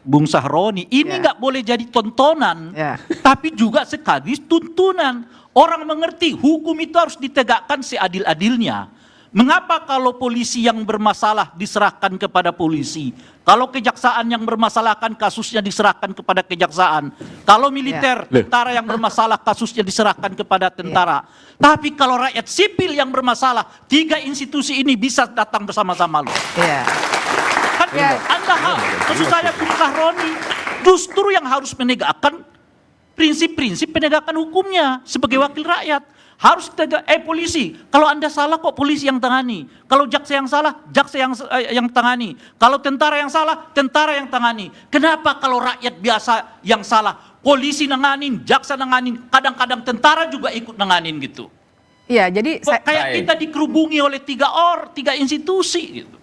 Bung Sahroni. Ini nggak boleh jadi tontonan, tapi juga sekaligus tuntunan. Orang mengerti hukum itu harus ditegakkan seadil-adilnya. Mengapa kalau polisi yang bermasalah diserahkan kepada polisi? Kalau kejaksaan yang bermasalahkan kasusnya diserahkan kepada kejaksaan. Kalau militer, tentara yang bermasalah kasusnya diserahkan kepada tentara. Tapi kalau rakyat sipil yang bermasalah, 3 institusi ini bisa datang bersama-sama loh. Kan Anda maksud saya Bung Sahroni justru yang harus menegakkan prinsip-prinsip penegakan hukumnya sebagai wakil rakyat. Harus tegak, polisi, kalau Anda salah kok polisi yang tangani. Kalau jaksa yang salah, jaksa yang tangani. Kalau tentara yang salah, tentara yang tangani. Kenapa kalau rakyat biasa yang salah, polisi nanganin, jaksa nanganin, kadang-kadang tentara juga ikut nanganin gitu. Iya, jadi kayak kita dikerubungi oleh 3 institusi gitu.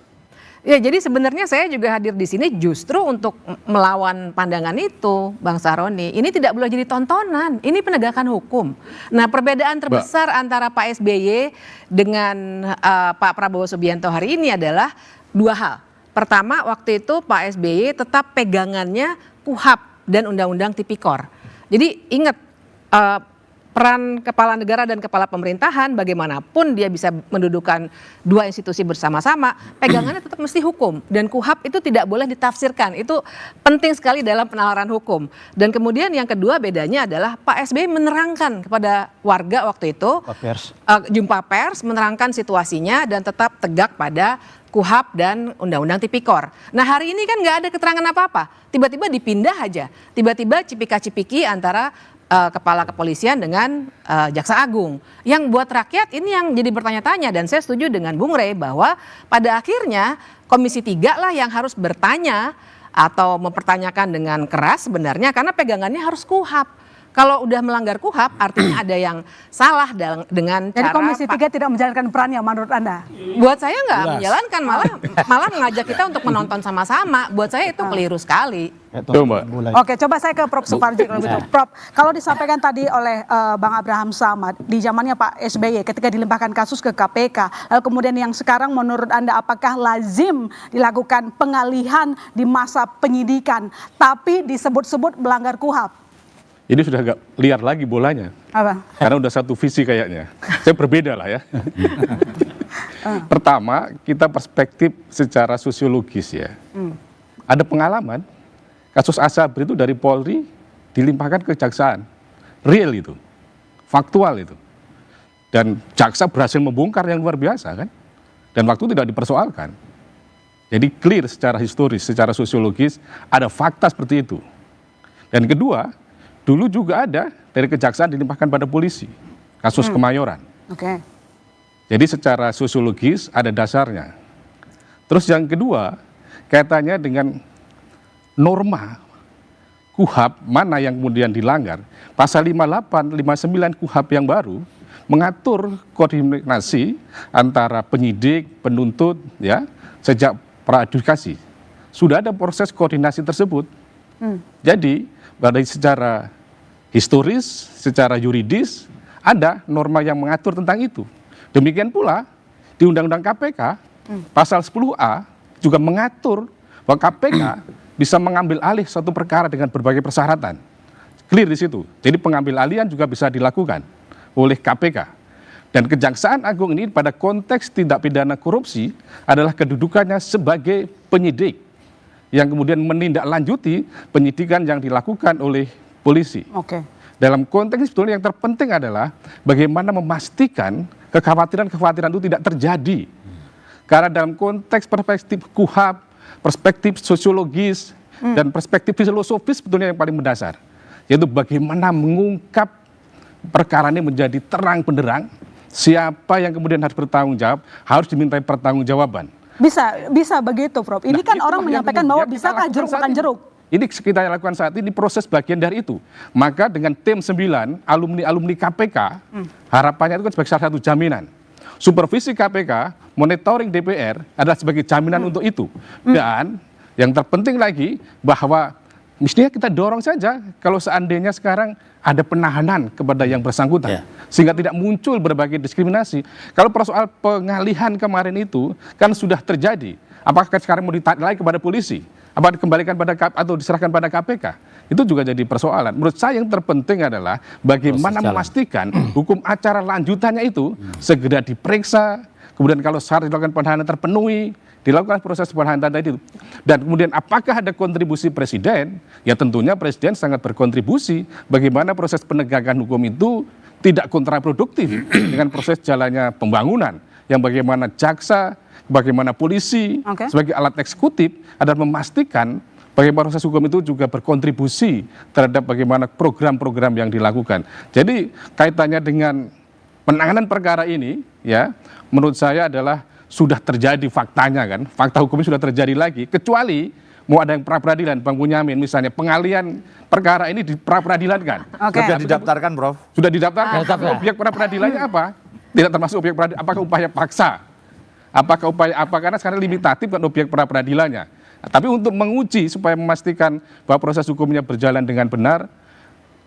Ya, jadi sebenarnya saya juga hadir di sini justru untuk melawan pandangan itu, Bang Sahroni. Ini tidak boleh jadi tontonan, ini penegakan hukum. Nah, perbedaan terbesar antara Pak SBY dengan Pak Prabowo Subianto hari ini adalah 2 hal. Pertama, waktu itu Pak SBY tetap pegangannya KUHP dan Undang-Undang Tipikor. Jadi ingat, peran kepala negara dan kepala pemerintahan bagaimanapun dia bisa mendudukan 2 institusi bersama-sama, pegangannya tetap mesti hukum. Dan KUHP itu tidak boleh ditafsirkan, itu penting sekali dalam penalaran hukum. Dan kemudian yang kedua bedanya adalah Pak SBY menerangkan kepada warga waktu itu, jumpa pers, menerangkan situasinya dan tetap tegak pada KUHP dan Undang-Undang Tipikor. Nah hari ini kan nggak ada keterangan apa-apa, tiba-tiba dipindah aja, tiba-tiba cipika-cipiki antara kepala kepolisian dengan jaksa agung. Yang buat rakyat ini yang jadi bertanya-tanya, dan saya setuju dengan Bung Rey bahwa pada akhirnya Komisi 3 lah yang harus bertanya atau mempertanyakan dengan keras sebenarnya, karena pegangannya harus KUHP. Kalau udah melanggar KUHP artinya ada yang salah dengan Jadi cara Komisi 3 tidak menjalankan perannya menurut Anda? Buat saya nggak menjalankan, malah mengajak kita untuk menonton sama-sama. Buat saya itu keliru sekali. Oke, coba saya ke Prof. Suparji kalau gitu. Prof, kalau disampaikan tadi oleh Bang Abraham Samad di zamannya Pak SBY ketika dilimpahkan kasus ke KPK, lalu kemudian yang sekarang menurut Anda apakah lazim dilakukan pengalihan di masa penyidikan tapi disebut-sebut melanggar KUHP? Ini sudah agak liar lagi bolanya. Apa? Karena udah satu visi kayaknya. Saya berbeda lah ya. Pertama, kita perspektif secara sosiologis ya. Ada pengalaman, kasus Asabri itu dari Polri dilimpahkan ke kejaksaan. Real itu, faktual itu. Dan jaksa berhasil membongkar yang luar biasa kan. Dan waktu tidak dipersoalkan. Jadi clear secara historis, secara sosiologis, ada fakta seperti itu. Dan kedua, dulu juga ada dari kejaksaan dilimpahkan pada polisi, kasus Kemayoran. Oke. Jadi secara sosiologis ada dasarnya. Terus yang kedua, kaitannya dengan norma KUHP mana yang kemudian dilanggar. Pasal 58, 59 KUHP yang baru mengatur koordinasi antara penyidik, penuntut, ya, sejak praadjudikasi. Sudah ada proses koordinasi tersebut. Jadi, dari secara historis, secara yuridis, ada norma yang mengatur tentang itu. Demikian pula di Undang-Undang KPK, pasal 10A juga mengatur bahwa KPK bisa mengambil alih suatu perkara dengan berbagai persyaratan. Clear di situ. Jadi pengambil alihan juga bisa dilakukan oleh KPK. Dan Kejaksaan Agung ini pada konteks tindak pidana korupsi adalah kedudukannya sebagai penyidik yang kemudian menindaklanjuti penyidikan yang dilakukan oleh polisi. Oke. Dalam konteks ini sebetulnya yang terpenting adalah bagaimana memastikan kekhawatiran-kekhawatiran itu tidak terjadi. Karena dalam konteks perspektif KUHP, perspektif sosiologis, dan perspektif filosofis sebetulnya yang paling mendasar. Yaitu bagaimana mengungkap perkara ini menjadi terang benderang, siapa yang kemudian harus bertanggung jawab, harus dimintai pertanggungjawaban. Bisa begitu, Prof. Ini kan orang menyampaikan bahwa bisakah jeruk makan jeruk? Ini kita lakukan saat ini proses bagian dari itu. Maka dengan tim 9, alumni-alumni KPK, harapannya itu kan sebagai salah satu jaminan. Supervisi KPK, monitoring DPR adalah sebagai jaminan untuk itu. Dan yang terpenting lagi bahwa mestinya kita dorong saja kalau seandainya sekarang ada penahanan kepada yang bersangkutan. Sehingga tidak muncul berbagai diskriminasi. Kalau persoal pengalihan kemarin itu kan sudah terjadi. Apakah sekarang mau ditarik lagi kepada polisi? Apa dikembalikan pada atau diserahkan pada KPK? Itu juga jadi persoalan. Menurut saya yang terpenting adalah bagaimana memastikan hukum acara lanjutannya itu segera diperiksa, kemudian kalau syarat dilakukan penahanan terpenuhi, dilakukan proses penahanan tadi itu. Dan kemudian apakah ada kontribusi presiden? Ya tentunya presiden sangat berkontribusi bagaimana proses penegakan hukum itu tidak kontraproduktif dengan proses jalannya pembangunan, yang bagaimana jaksa, bagaimana polisi sebagai alat eksekutif adalah memastikan bagaimana proses hukum itu juga berkontribusi terhadap bagaimana program-program yang dilakukan. Jadi kaitannya dengan penanganan perkara ini, ya, menurut saya adalah sudah terjadi faktanya kan, fakta hukumnya sudah terjadi lagi, kecuali mau ada yang pra-peradilan, Bang Bunyamin misalnya, pengalian perkara ini di pra-peradilan kan. Sudah didaftarkan, Prof. Sudah didaftarkan, objek pra-peradilannya apa? Tidak termasuk objek peradilan, apakah upaya paksa? Apakah upaya apa? Karena sekarang limitatif kan objek pra-peradilannya. Nah, tapi untuk menguji supaya memastikan bahwa proses hukumnya berjalan dengan benar,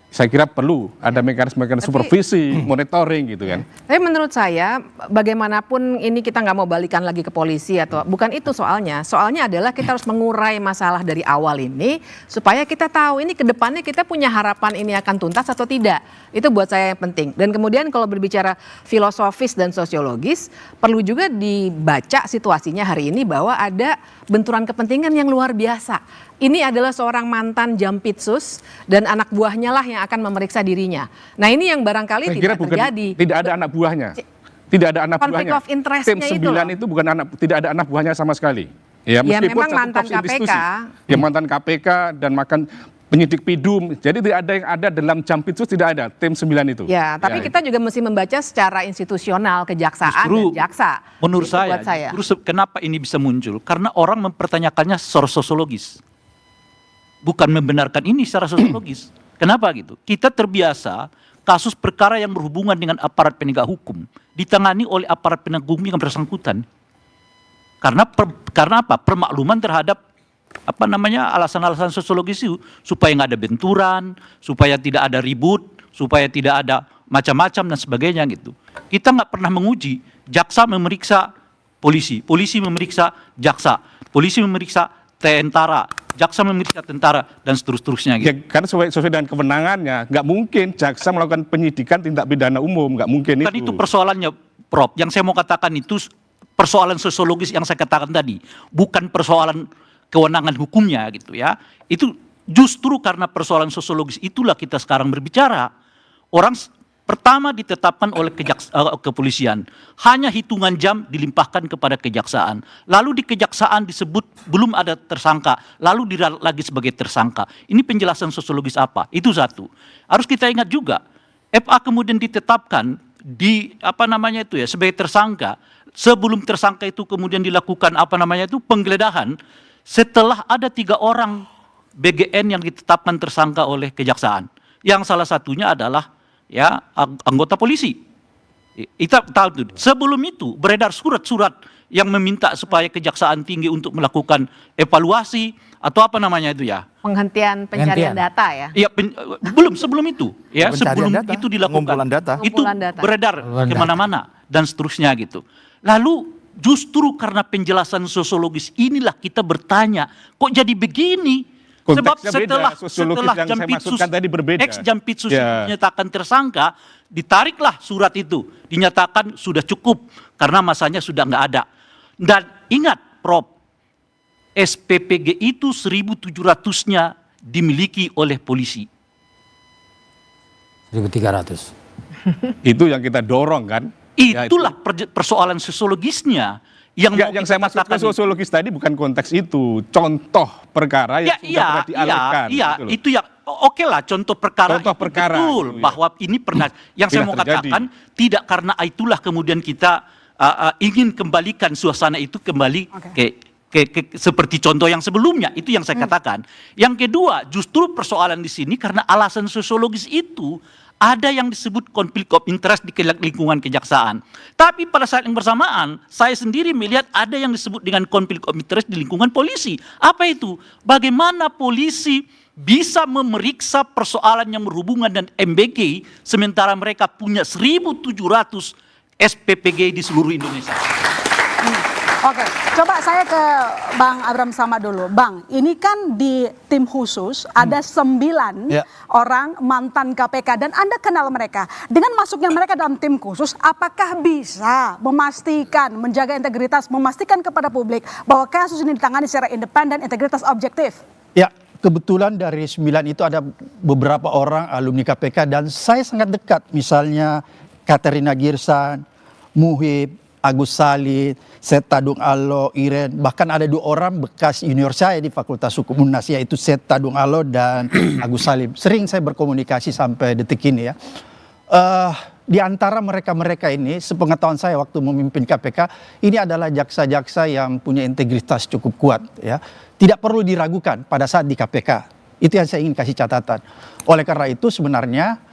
saya kira perlu ada mekanisme supervisi, monitoring gitu kan. Tapi menurut saya bagaimanapun ini kita nggak mau balikan lagi ke polisi atau bukan itu soalnya. Soalnya adalah kita harus mengurai masalah dari awal ini supaya kita tahu ini ke depannya kita punya harapan ini akan tuntas atau tidak. Itu buat saya yang penting. Dan kemudian kalau berbicara filosofis dan sosiologis, perlu juga dibaca situasinya hari ini bahwa ada benturan kepentingan yang luar biasa. Ini adalah seorang mantan Jampitsus dan anak buahnya lah yang akan memeriksa dirinya. Nah ini yang barangkali tidak terjadi. Tidak ada anak buahnya. Tidak ada anak Conflict buahnya. of interest-nya Tim 9 itu bukan tidak ada anak buahnya sama sekali. Ya, meskipun memang mantan KPK. Ya mantan KPK dan makan penyidik PIDUM. Jadi tidak ada yang ada dalam Jampitsus, tidak ada tim 9 itu. Ya, tapi kita juga mesti membaca secara institusional kejaksaan dan jaksa. Menurut saya, kenapa ini bisa muncul? Karena orang mempertanyakannya secara sosiologis. Bukan membenarkan ini secara sosiologis. Kenapa gitu? Kita terbiasa kasus perkara yang berhubungan dengan aparat penegak hukum ditangani oleh aparat penegak hukum yang bersangkutan. Karena apa? Permakluman terhadap alasan-alasan sosiologis itu supaya nggak ada benturan, supaya tidak ada ribut, supaya tidak ada macam-macam dan sebagainya gitu. Kita nggak pernah menguji jaksa memeriksa polisi, polisi memeriksa jaksa, polisi memeriksa tentara, jaksa memeriksa tentara dan seterusnya gitu. Ya, karena sesuai dengan kewenangannya, nggak mungkin jaksa melakukan penyidikan tindak pidana umum, nggak mungkin itu. Kan itu persoalannya, Prof. Yang saya mau katakan itu persoalan sosiologis yang saya katakan tadi, bukan persoalan kewenangan hukumnya gitu ya. Itu justru karena persoalan sosiologis itulah kita sekarang berbicara. Orang pertama ditetapkan oleh kepolisian, hanya hitungan jam dilimpahkan kepada kejaksaan. Lalu di kejaksaan disebut belum ada tersangka, lalu diralat lagi sebagai tersangka. Ini penjelasan sosiologis apa? Itu satu. Harus kita ingat juga, FA kemudian ditetapkan sebagai tersangka. Sebelum tersangka itu kemudian dilakukan penggeledahan, setelah ada 3 orang BGN yang ditetapkan tersangka oleh kejaksaan. Yang salah satunya adalah ya anggota polisi. Kita tahu tuh. Sebelum itu beredar surat-surat yang meminta supaya kejaksaan tinggi untuk melakukan evaluasi atau apa namanya itu ya. Penghentian pencarian data ya. Iya, belum sebelum itu ya, sebelum data, itu dilakukan. pengumpulan data. Itu beredar kemana-mana dan seterusnya gitu. Lalu justru karena penjelasan sosiologis inilah kita bertanya, kok jadi begini? Sebab Konteksnya beda, sosiologis yang saya maksudkan tadi berbeda. Ex-Jampitsus dinyatakan tersangka, ditariklah surat itu, dinyatakan sudah cukup karena masanya sudah nggak ada. Dan ingat, Prof, SPPG itu 1.700-nya dimiliki oleh polisi. 1.300. Itu yang kita dorong kan? Itulah persoalan sosiologisnya. Yang saya maksudkan sosiologis tadi bukan konteks itu, contoh perkara yang sudah pernah dialihkan. Iya, gitu itu ya oke lah, contoh perkara betul bahwa ini pernah. Yang saya mau katakan tidak karena itulah kemudian kita ingin kembalikan suasana itu kembali ke seperti contoh yang sebelumnya, itu yang saya katakan. Yang kedua, justru persoalan di sini karena alasan sosiologis itu ada yang disebut konflik of interest di lingkungan kejaksaan. Tapi pada saat yang bersamaan, saya sendiri melihat ada yang disebut dengan konflik of interest di lingkungan polisi. Apa itu? Bagaimana polisi bisa memeriksa persoalan yang berhubungan dengan MBG, sementara mereka punya 1.700 SPPG di seluruh Indonesia. Oke, coba saya ke Bang Abraham Samad dulu. Bang, ini kan di tim khusus ada 9 orang mantan KPK dan Anda kenal mereka. Dengan masuknya mereka dalam tim khusus, apakah bisa memastikan, menjaga integritas, memastikan kepada publik bahwa kasus ini ditangani secara independen, integritas, objektif? Ya, kebetulan dari 9 itu ada beberapa orang alumni KPK dan saya sangat dekat. Misalnya Katerina Girsan, Muhib, Agus Salid, Seta Dung Alo, Iren, bahkan ada 2 orang bekas junior saya di Fakultas Hukum UNAS, yaitu Seta Dung Alo dan Agus Salid. Sering saya berkomunikasi sampai detik ini ya. Di antara mereka-mereka ini, sepengetahuan saya waktu memimpin KPK, ini adalah jaksa-jaksa yang punya integritas cukup kuat ya. Tidak perlu diragukan pada saat di KPK. Itu yang saya ingin kasih catatan. Oleh karena itu sebenarnya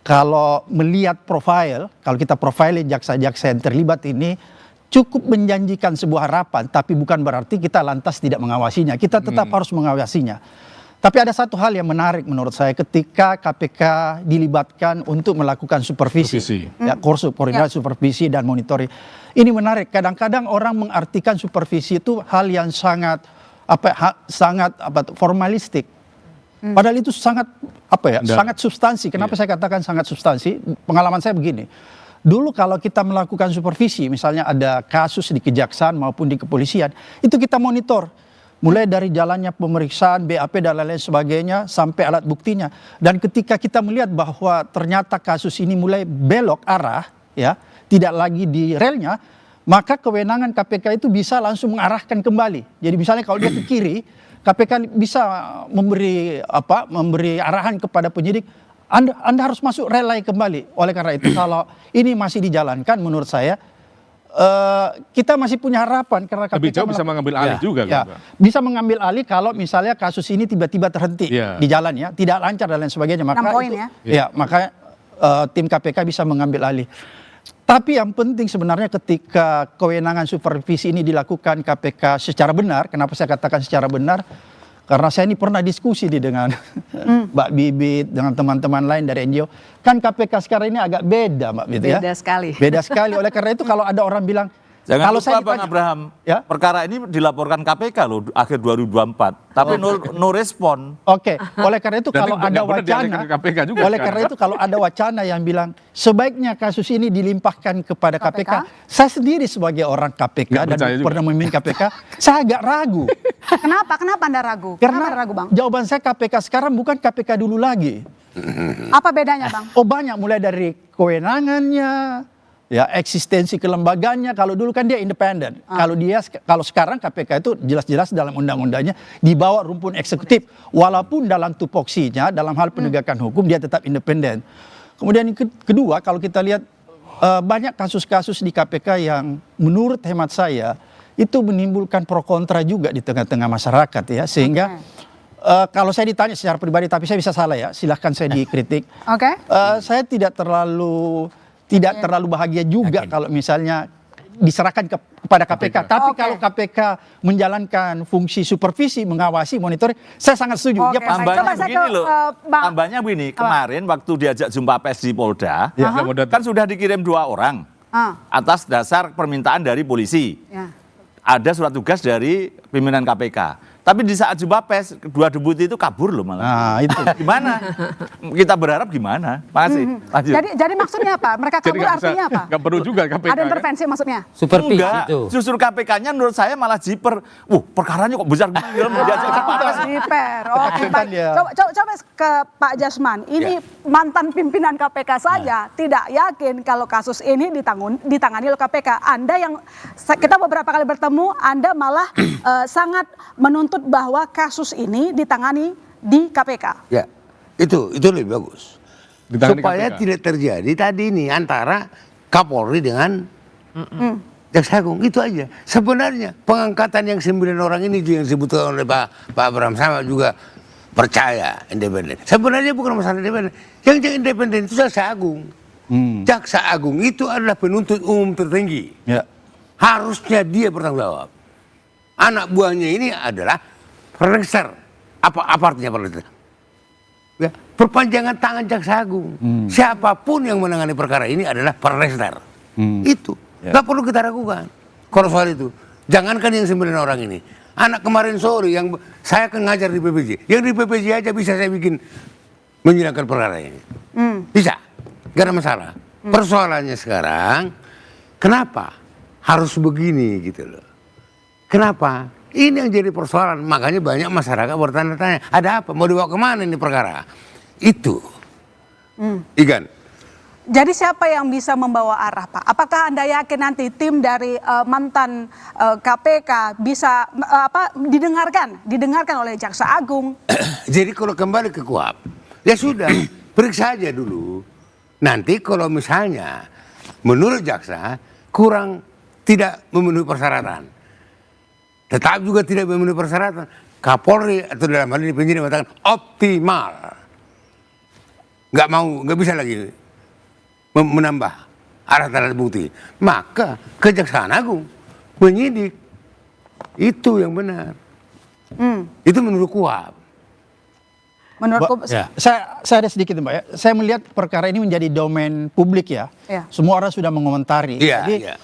kalau melihat profil, kalau kita profilin jaksa-jaksa yang terlibat ini cukup menjanjikan sebuah harapan, tapi bukan berarti kita lantas tidak mengawasinya. Kita tetap harus mengawasinya. Tapi ada satu hal yang menarik menurut saya ketika KPK dilibatkan untuk melakukan supervisi. Ya, koordinasi supervisi dan monitoring. Ini menarik. Kadang-kadang orang mengartikan supervisi itu hal yang sangat formalistik. Padahal itu sangat sangat substansi. Kenapa saya katakan sangat substansi? Pengalaman saya begini. Dulu kalau kita melakukan supervisi, misalnya ada kasus di kejaksaan maupun di kepolisian, itu kita monitor. Mulai dari jalannya pemeriksaan, BAP dan lain-lain sebagainya, sampai alat buktinya. Dan ketika kita melihat bahwa ternyata kasus ini mulai belok arah, ya, tidak lagi di relnya, maka kewenangan KPK itu bisa langsung mengarahkan kembali. Jadi misalnya kalau dia ke kiri, KPK bisa memberi arahan kepada penyidik, Anda harus masuk relay kembali. Oleh karena itu kalau ini masih dijalankan menurut saya kita masih punya harapan karena KPK lebih jauh bisa mengambil alih juga kan, Pak? Bisa mengambil alih kalau misalnya kasus ini tiba-tiba terhenti di jalan ya, tidak lancar dan lain sebagainya, maka maka tim KPK bisa mengambil alih. Tapi yang penting sebenarnya ketika kewenangan supervisi ini dilakukan KPK secara benar, kenapa saya katakan secara benar? Karena saya ini pernah diskusi dengan Mbak Bibit, dengan teman-teman lain dari NGO. Kan KPK sekarang ini agak beda Mbak Bibit ya. Beda sekali. Beda sekali. Oleh karena itu kalau ada orang bilang, jangan kalau lupa saya Bang Abraham, perkara ini dilaporkan KPK loh akhir 2024, tapi no respon. Oke, oleh karena itu kalau ada wacana, oleh karena itu kalau ada wacana yang bilang sebaiknya kasus ini dilimpahkan kepada KPK, saya sendiri sebagai orang KPK dan pernah memimpin KPK, saya agak ragu. Kenapa Anda ragu? Karena ragu, Bang? Jawaban saya KPK sekarang bukan KPK dulu lagi. Apa bedanya, Bang? Oh banyak, mulai dari kewenangannya, ya eksistensi kelembagaannya. Kalau dulu kan dia independen. Kalau sekarang KPK itu jelas-jelas dalam undang-undangnya di bawah rumpun eksekutif, walaupun dalam tupoksinya dalam hal penegakan hukum dia tetap independen. Kemudian yang kedua, kalau kita lihat banyak kasus-kasus di KPK yang menurut hemat saya itu menimbulkan pro kontra juga di tengah-tengah masyarakat ya, sehingga kalau saya ditanya secara pribadi, tapi saya bisa salah ya, silahkan saya dikritik. Oke. Saya tidak terlalu bahagia juga kalau misalnya diserahkan kepada KPK. Tapi Oke. kalau KPK menjalankan fungsi supervisi, mengawasi, monitoring, saya sangat setuju. Oke, Dia pasti- baik. Tambahnya Coba saya begini ke, loh, Bang. tambahnya begini, kemarin waktu diajak jumpa pers di Polda, Ya, nggak mau datang. kan sudah dikirim 2 orang atas dasar permintaan dari polisi. Ya. Ada surat tugas dari pimpinan KPK. Tapi di saat jumpa pers, 2 deputi itu kabur loh malah. Nah, itu. Gimana? Kita berharap gimana? Makasih. Lanjut. Jadi maksudnya apa? Mereka Jadi kabur artinya apa? nggak perlu juga KPK. Ada kan? intervensi maksudnya? Supervisi Enggak, itu. justru KPK-nya menurut saya malah jiper. Perkaranya kok besar gini, diajak jumpa pers. Jiper. Oke, Ketakutan baik. dia. Coba ke Pak Jasman. Ini mantan pimpinan KPK saja tidak yakin kalau kasus ini ditangani oleh KPK. Anda yang kita beberapa kali bertemu, Anda malah sangat menuntut bahwa kasus ini ditangani di KPK. Ya, itu lebih bagus. Ditangani Supaya KPK. tidak terjadi tadi ini antara Kapolri dengan Jaksa Agung, itu aja. Sebenarnya pengangkatan yang 9 orang ini juga yang disebutkan oleh Pak Abraham sama juga percaya independen. Sebenarnya bukan masalah independen. Yang independen itu Jaksa Agung. Jaksa Agung itu adalah penuntut umum tertinggi. Ya. Harusnya dia bertanggung jawab. Anak buahnya ini adalah perrekser. Apa artinya perrekser? Ya, perpanjangan tangan Jaksa Agung. Siapapun yang menangani perkara ini adalah perrekser. Itu. Nggak perlu kita ragukan. Kalau soal itu. Jangankan yang 9 orang ini. Anak kemarin sore yang saya akan ngajar di PPJ. Yang di PPJ aja bisa saya bikin menyidangkan perkara ini. Bisa. Gak ada masalah. Persoalannya sekarang, kenapa harus begini gitu loh. Kenapa? Ini yang jadi persoalan. Makanya banyak masyarakat bertanya-tanya, ada apa? Mau dibawa kemana ini perkara? Itu. Igan. Jadi siapa yang bisa membawa arah, Pak? Apakah Anda yakin nanti tim dari mantan KPK bisa didengarkan oleh Jaksa Agung? Jadi kalau kembali ke KUHAP, ya sudah, periksa aja dulu. Nanti kalau misalnya menurut jaksa kurang tidak memenuhi persyaratan, tetap juga tidak memenuhi persyaratan, Kapolri atau dalam hal ini penyidik mengatakan optimal, nggak bisa lagi menambah alat-alat bukti, maka Kejaksaan Agung penyidik itu yang benar. Itu menurut KUHAP. Menurutku, Saya ada sedikit Mbak ya. Saya melihat perkara ini menjadi domain publik ya. Ya. Semua orang sudah mengomentari. Iya, Jadi iya.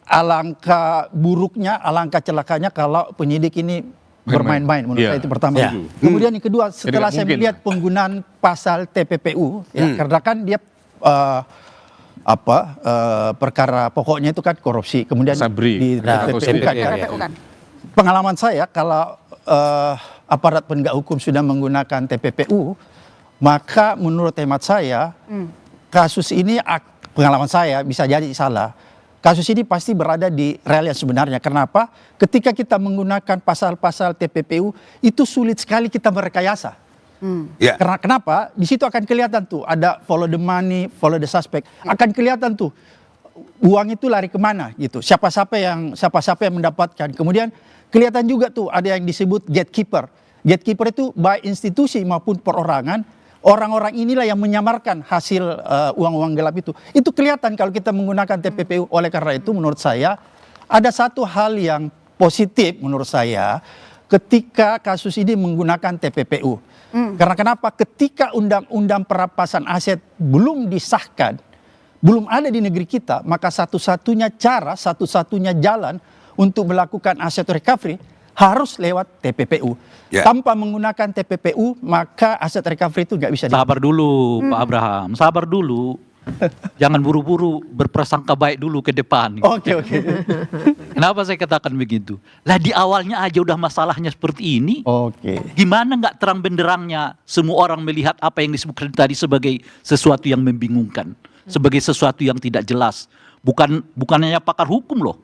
alangkah buruknya, alangkah celakanya kalau penyidik ini bermain-main. Menurut Iya. saya itu pertama. Ya. Kemudian yang kedua, setelah tidak saya mungkin. melihat penggunaan pasal TPPU, ya, karena kan dia perkara pokoknya itu kan korupsi. Kemudian Sabri. di Atau TPPU kan. TPPU kan. Pengalaman saya kalau aparat penegak hukum sudah menggunakan TPPU, maka menurut hemat saya kasus ini, pengalaman saya bisa jadi salah, kasus ini pasti berada di rel yang sebenarnya. Kenapa? Ketika kita menggunakan pasal-pasal TPPU itu sulit sekali kita merekayasa. Ya. Karena kenapa? Di situ akan kelihatan tuh ada follow the money, follow the suspect. Akan kelihatan tuh uang itu lari kemana gitu. Siapa-siapa yang mendapatkan. Kemudian kelihatan juga tuh ada yang disebut gatekeeper. Gatekeeper itu baik institusi maupun perorangan. Orang-orang inilah yang menyamarkan hasil uang-uang gelap itu. Itu kelihatan kalau kita menggunakan TPPU. Oleh karena itu menurut saya ada satu hal yang positif menurut saya ketika kasus ini menggunakan TPPU. Karena kenapa? Ketika undang-undang perampasan aset belum disahkan, belum ada di negeri kita, maka satu-satunya cara, satu-satunya jalan untuk melakukan aset recovery harus lewat TPPU. Ya. Tanpa menggunakan TPPU, maka aset recovery itu nggak bisa. Sabar dulu Pak Abraham, sabar dulu. Jangan buru-buru berprasangka baik dulu ke depan. Oke. Kenapa saya katakan begitu? Lah di awalnya aja udah masalahnya seperti ini. Oke. Gimana nggak terang benderangnya semua orang melihat apa yang disebutkan tadi sebagai sesuatu yang membingungkan, sebagai sesuatu yang tidak jelas. Bukannya pakar hukum loh.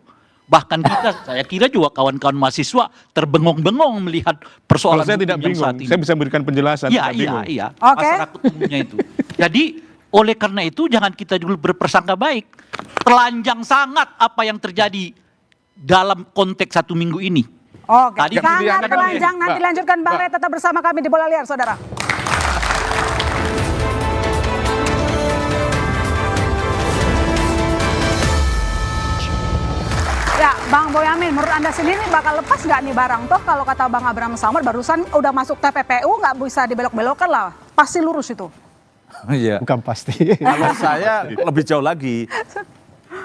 Bahkan kita, saya kira juga kawan-kawan mahasiswa terbengong-bengong melihat persoalan Kalau saya tidak hukum yang saat bingung, ini. saya bisa memberikan penjelasan. tidak bingung. Iya. Oke. Masyarakat umumnya itu. Jadi oleh karena itu jangan kita dulu berprasangka baik. Telanjang sangat apa yang terjadi dalam konteks 1 minggu ini. Oke, Tadi sangat pilihannya kan telanjang. gini, Nanti Mbak. lanjutkan Bang Rey, tetap bersama kami di Bola Liar, saudara. Ya, Bang Boyamin, menurut Anda sendiri bakal lepas nggak nih barang? Toh kalau kata Bang Abraham Samad barusan udah masuk TPPU, nggak bisa dibelok-belokkan lah. Pasti lurus itu. Iya. Bukan pasti. Kalau saya lebih jauh lagi,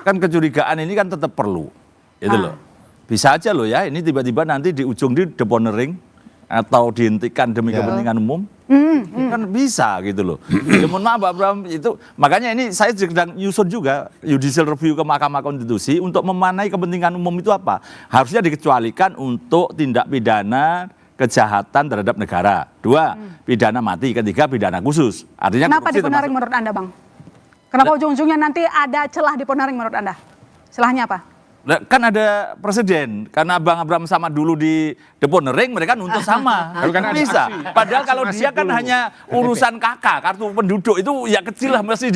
kan kecurigaan ini kan tetap perlu, itu loh. Bisa aja loh ya, ini tiba-tiba nanti di ujung di deponering atau dihentikan demi kepentingan umum, kan bisa gitu loh. Ya mohon maaf Pak Abraham, itu makanya ini saya sedang nyusun juga judicial review ke Mahkamah Konstitusi untuk memanai kepentingan umum itu apa. Harusnya dikecualikan untuk tindak pidana kejahatan terhadap negara. 2, pidana mati. 3, pidana khusus. Artinya Kenapa korupsi diponaring menurut Anda, Bang? Kenapa ujung-ujungnya nanti ada celah diponaring menurut Anda? Celahnya apa? Kan ada presiden, karena Bang Abraham sama dulu di deponering, mereka nuntut sama. Kan bisa. Padahal kalau dia kan hanya urusan KK, kartu penduduk itu ya kecil lah, mesti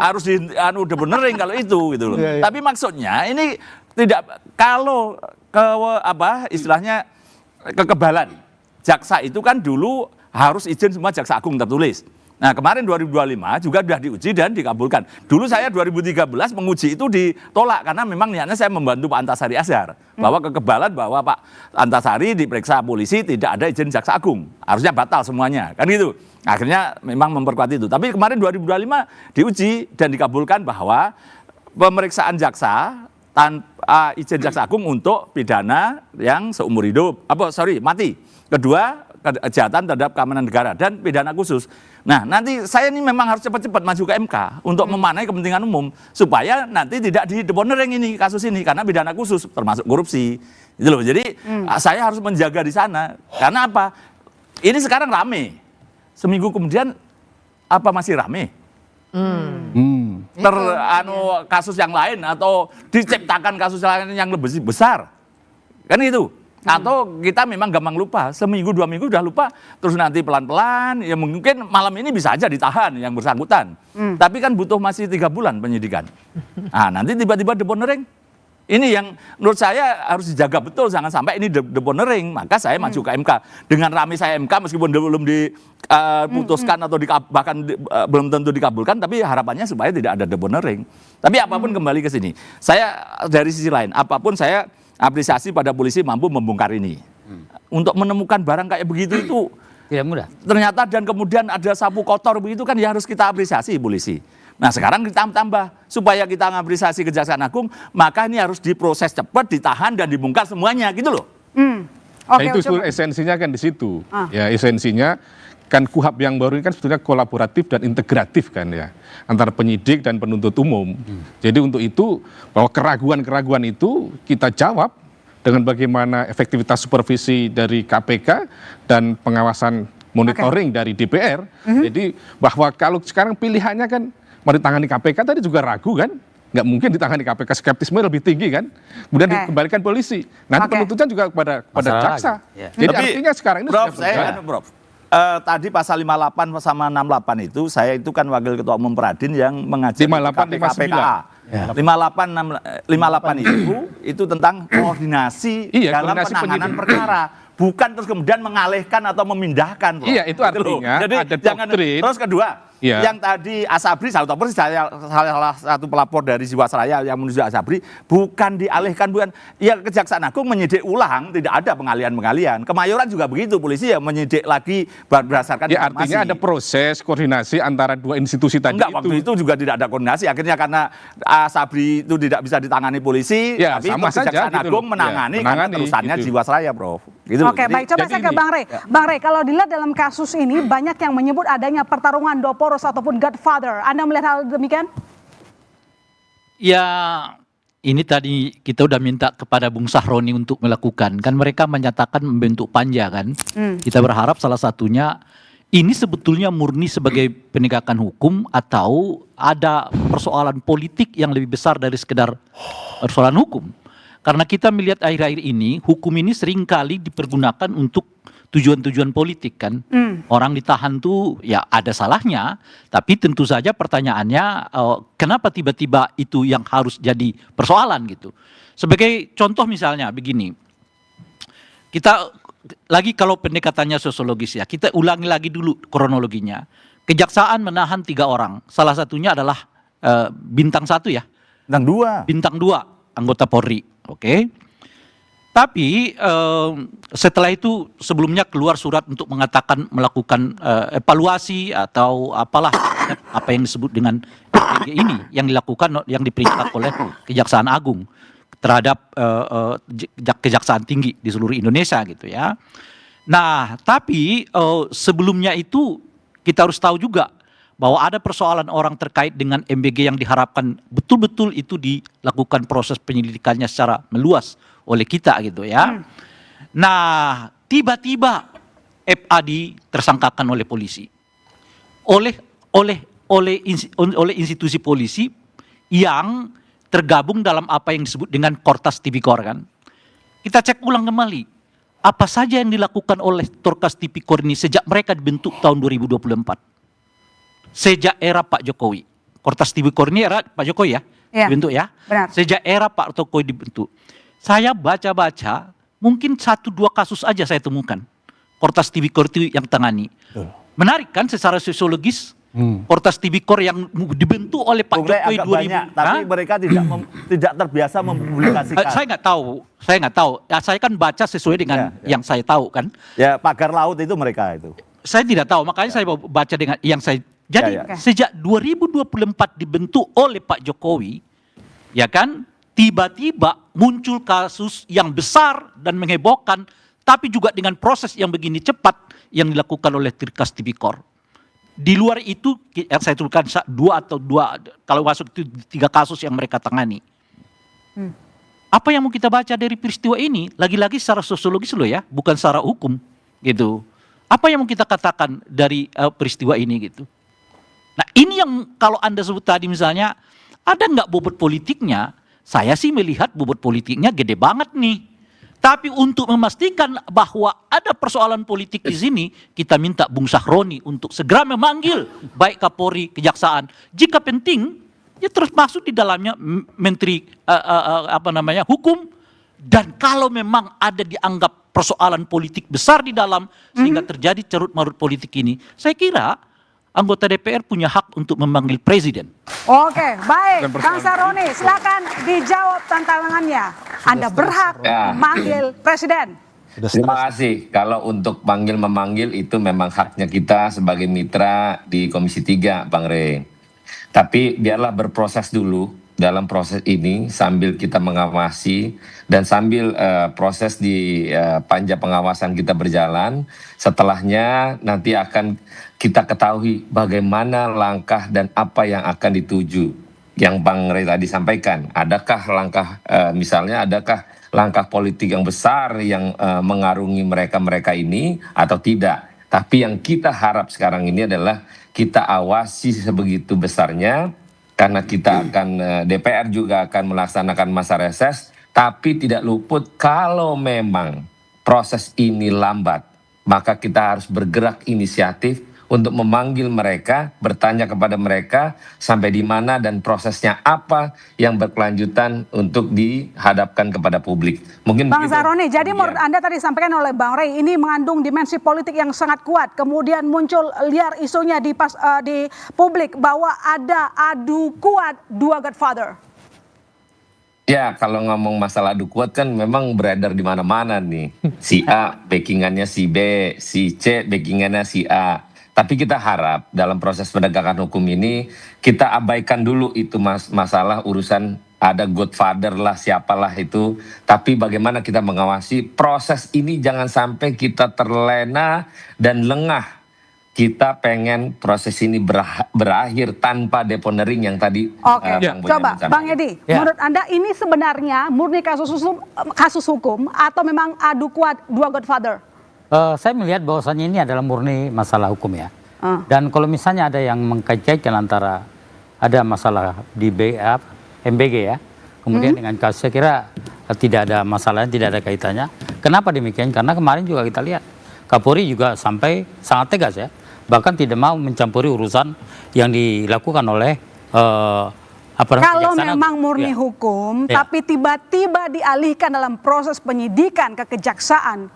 harus di deponering kalau itu gitu loh. Tapi maksudnya ini tidak, kalau istilahnya kekebalan jaksa itu kan dulu harus izin semua jaksa agung tertulis. Nah kemarin 2025 juga sudah diuji dan dikabulkan. Dulu saya 2013 menguji itu ditolak karena memang niatnya saya membantu Pak Antasari Azhar. Bahwa kekebalan bahwa Pak Antasari diperiksa polisi tidak ada izin jaksa agung. Harusnya batal semuanya, kan gitu. Akhirnya memang memperkuat itu. Tapi kemarin 2025 diuji dan dikabulkan bahwa pemeriksaan jaksa tanpa izin jaksa agung untuk pidana yang seumur hidup, mati. Kedua, kejahatan terhadap keamanan negara dan pidana khusus. Nah, nanti saya ini memang harus cepat-cepat maju ke MK untuk memanai kepentingan umum supaya nanti tidak di deponering ini kasus ini karena pidana khusus termasuk korupsi. Gitu loh. Jadi saya harus menjaga di sana. Karena apa? Ini sekarang rame. Seminggu kemudian apa masih rame? Kasus yang lain atau diciptakan kasus lain yang lebih besar. Kan itu. Atau kita memang gampang lupa, seminggu 2 minggu udah lupa, terus nanti pelan-pelan, ya mungkin malam ini bisa aja ditahan yang bersangkutan. Tapi kan butuh masih 3 bulan penyidikan. Nah nanti tiba-tiba deponering. Ini yang menurut saya harus dijaga betul, jangan sampai ini deponering. Maka saya maju ke MK. Dengan rame saya MK meskipun belum diputuskan atau bahkan belum tentu dikabulkan, tapi harapannya supaya tidak ada deponering. Tapi apapun kembali ke sini. Saya dari sisi lain, apapun saya apresiasi pada polisi mampu membongkar ini. Untuk menemukan barang kayak begitu itu tidak mudah. Ternyata dan kemudian ada sapu kotor begitu kan ya harus kita apresiasi polisi. Nah sekarang kita tambah supaya kita mengapresiasi Kejaksaan Agung, maka ini harus diproses cepat, ditahan dan dibongkar semuanya gitu loh. Itu esensinya kan di situ. Ya esensinya kan KUHP yang baru ini kan sebetulnya kolaboratif dan integratif kan ya antara penyidik dan penuntut umum. Jadi untuk itu bahwa keraguan-keraguan itu kita jawab dengan bagaimana efektivitas supervisi dari KPK dan pengawasan monitoring dari DPR. Jadi bahwa kalau sekarang pilihannya kan mau ditangani KPK tadi juga ragu kan. Nggak mungkin ditangani KPK, skeptisme lebih tinggi kan. Kemudian dikembalikan polisi. Nanti penuntutan juga kepada jaksa. Jadi artinya sekarang ini Prof, tadi pasal 58 sama 68 itu saya itu kan wakil ketua umum Pradin yang mengajar 58 58 itu tentang koordinasi dalam penanganan perkara, bukan terus kemudian mengalihkan atau memindahkan. Iya, itu artinya jadi ada doktrin. Terus kedua, yang tadi Asabri, salah satu pelapor dari Jiwasraya yang menuju Asabri, bukan dialihkan, ya Kejaksaan Agung menyidik ulang, tidak ada pengalihan. Kemayoran juga begitu, polisi ya menyidik lagi berdasarkan informasi. Artinya ada proses koordinasi antara dua institusi tadi. Waktu itu juga tidak ada koordinasi, akhirnya karena Asabri itu tidak bisa ditangani polisi, tapi Kejaksaan Agung menangani karena terusannya Jiwasraya, Prof. Gitu. Oke, baik, coba saya ke Bang Rey. Bang Rey, kalau dilihat dalam kasus ini banyak yang menyebut adanya pertarungan Doporos ataupun Godfather. Anda melihat hal demikian? Ya, ini tadi kita udah minta kepada Bung Sahroni untuk melakukan. Kan mereka menyatakan membentuk panja kan. Kita berharap salah satunya ini sebetulnya murni sebagai penegakan hukum atau ada persoalan politik yang lebih besar dari sekedar persoalan hukum. Karena kita melihat akhir-akhir ini, hukum ini seringkali dipergunakan untuk tujuan-tujuan politik kan. Orang ditahan tuh ya ada salahnya, tapi tentu saja pertanyaannya kenapa tiba-tiba itu yang harus jadi persoalan gitu. Sebagai contoh misalnya begini, kita lagi kalau pendekatannya sosiologis ya, kita ulangi lagi dulu kronologinya. Kejaksaan menahan 3 orang, salah satunya adalah bintang 1 ya. Bintang 2 anggota Polri, oke. Tapi setelah itu sebelumnya keluar surat untuk mengatakan melakukan evaluasi atau apalah apa yang disebut dengan PG ini yang dilakukan, yang diperintahkan oleh Kejaksaan Agung terhadap Kejaksaan Tinggi di seluruh Indonesia gitu ya. Nah, tapi sebelumnya itu kita harus tahu juga bahwa ada persoalan orang terkait dengan MBG yang diharapkan betul-betul itu dilakukan proses penyelidikannya secara meluas oleh kita gitu ya. Nah, tiba-tiba FA ditersangkakan oleh polisi. Oleh institusi polisi yang tergabung dalam apa yang disebut dengan Kortas Tipikor kan. Kita cek ulang kembali. Apa saja yang dilakukan oleh Kortas Tipikor ini sejak mereka dibentuk tahun 2024. Sejak era Pak Jokowi. Kortas Tipikor ini era Pak Jokowi ya, dibentuk ya. Benar. Sejak era Pak Jokowi dibentuk. Saya baca-baca, mungkin 1-2 kasus aja saya temukan. Kortas Tipikor itu yang tangani. Menarik kan secara sosiologis? Kortas Tipikor yang dibentuk oleh Pak Jokowi 2000. Banyak, tapi mereka tidak terbiasa mempublikasikan. Saya nggak tahu. Ya, saya kan baca sesuai dengan yang saya tahu kan. Ya, pagar laut itu mereka itu. Saya tidak tahu, makanya saya baca dengan yang saya. Jadi sejak 2024 dibentuk oleh Pak Jokowi, ya kan, tiba-tiba muncul kasus yang besar dan menghebohkan, tapi juga dengan proses yang begini cepat yang dilakukan oleh Kortas Tipikor. Di luar itu, yang saya tuliskan 2 kalau masuk itu 3 kasus yang mereka tangani. Apa yang mau kita baca dari peristiwa ini? Lagi-lagi secara sosiologis loh ya, bukan secara hukum gitu. Apa yang mau kita katakan dari peristiwa ini gitu? Nah ini yang kalau Anda sebut tadi misalnya, ada nggak bobot politiknya? Saya sih melihat bobot politiknya gede banget nih. Tapi untuk memastikan bahwa ada persoalan politik di sini, kita minta Bung Sahroni untuk segera memanggil baik Kapolri, Kejaksaan. Jika penting, ya terus masuk di dalamnya Menteri Hukum. Dan kalau memang ada dianggap persoalan politik besar di dalam sehingga terjadi carut-marut politik ini, saya kira anggota DPR punya hak untuk memanggil presiden. Oke, baik. Kang Sahroni, silakan dijawab tantangannya. Anda berhak memanggil presiden. Terima kasih. Kalau untuk memanggil itu memang haknya kita sebagai mitra di Komisi 3, Bang Rey. Tapi biarlah berproses dulu dalam proses ini sambil kita mengawasi dan sambil proses di panja pengawasan kita berjalan. Setelahnya nanti akan kita ketahui bagaimana langkah dan apa yang akan dituju. Yang Bang Rey tadi sampaikan, adakah langkah misalnya adakah langkah politik yang besar yang mengarungi mereka ini atau tidak. Tapi yang kita harap sekarang ini adalah kita awasi sebegitu besarnya, karena kita akan DPR juga akan melaksanakan masa reses, tapi tidak luput kalau memang proses ini lambat, maka kita harus bergerak inisiatif untuk memanggil mereka, bertanya kepada mereka sampai di mana dan prosesnya apa yang berkelanjutan untuk dihadapkan kepada publik. Mungkin Bang Sahroni, jadi menurut Anda tadi disampaikan oleh Bang Rey, ini mengandung dimensi politik yang sangat kuat. Kemudian muncul liar isunya di publik bahwa ada adu kuat 2 Godfather. Ya, kalau ngomong masalah adu kuat kan memang beredar di mana-mana nih. Si A backingannya si B, si C backingannya si A. Tapi kita harap dalam proses penegakan hukum ini kita abaikan dulu itu masalah urusan ada Godfather lah siapalah itu. Tapi bagaimana kita mengawasi proses ini jangan sampai kita terlena dan lengah. Kita pengen proses ini berakhir tanpa deponering yang tadi. Oke, coba Bang Edi, menurut Anda ini sebenarnya murni kasus hukum atau memang adu kuat 2 Godfather? Saya melihat bahwasannya ini adalah murni masalah hukum ya. Dan kalau misalnya ada yang mengkait-kaitkan antara ada masalah di MBG ya, kemudian dengan kasus, saya kira tidak ada masalahnya, tidak ada kaitannya. Kenapa demikian? Karena kemarin juga kita lihat Kapolri juga sampai sangat tegas ya, bahkan tidak mau mencampuri urusan yang dilakukan oleh Kalau Kejaksaan memang Agung. murni Ya. hukum, Ya. tapi tiba-tiba dialihkan dalam proses penyidikan ke kejaksaan,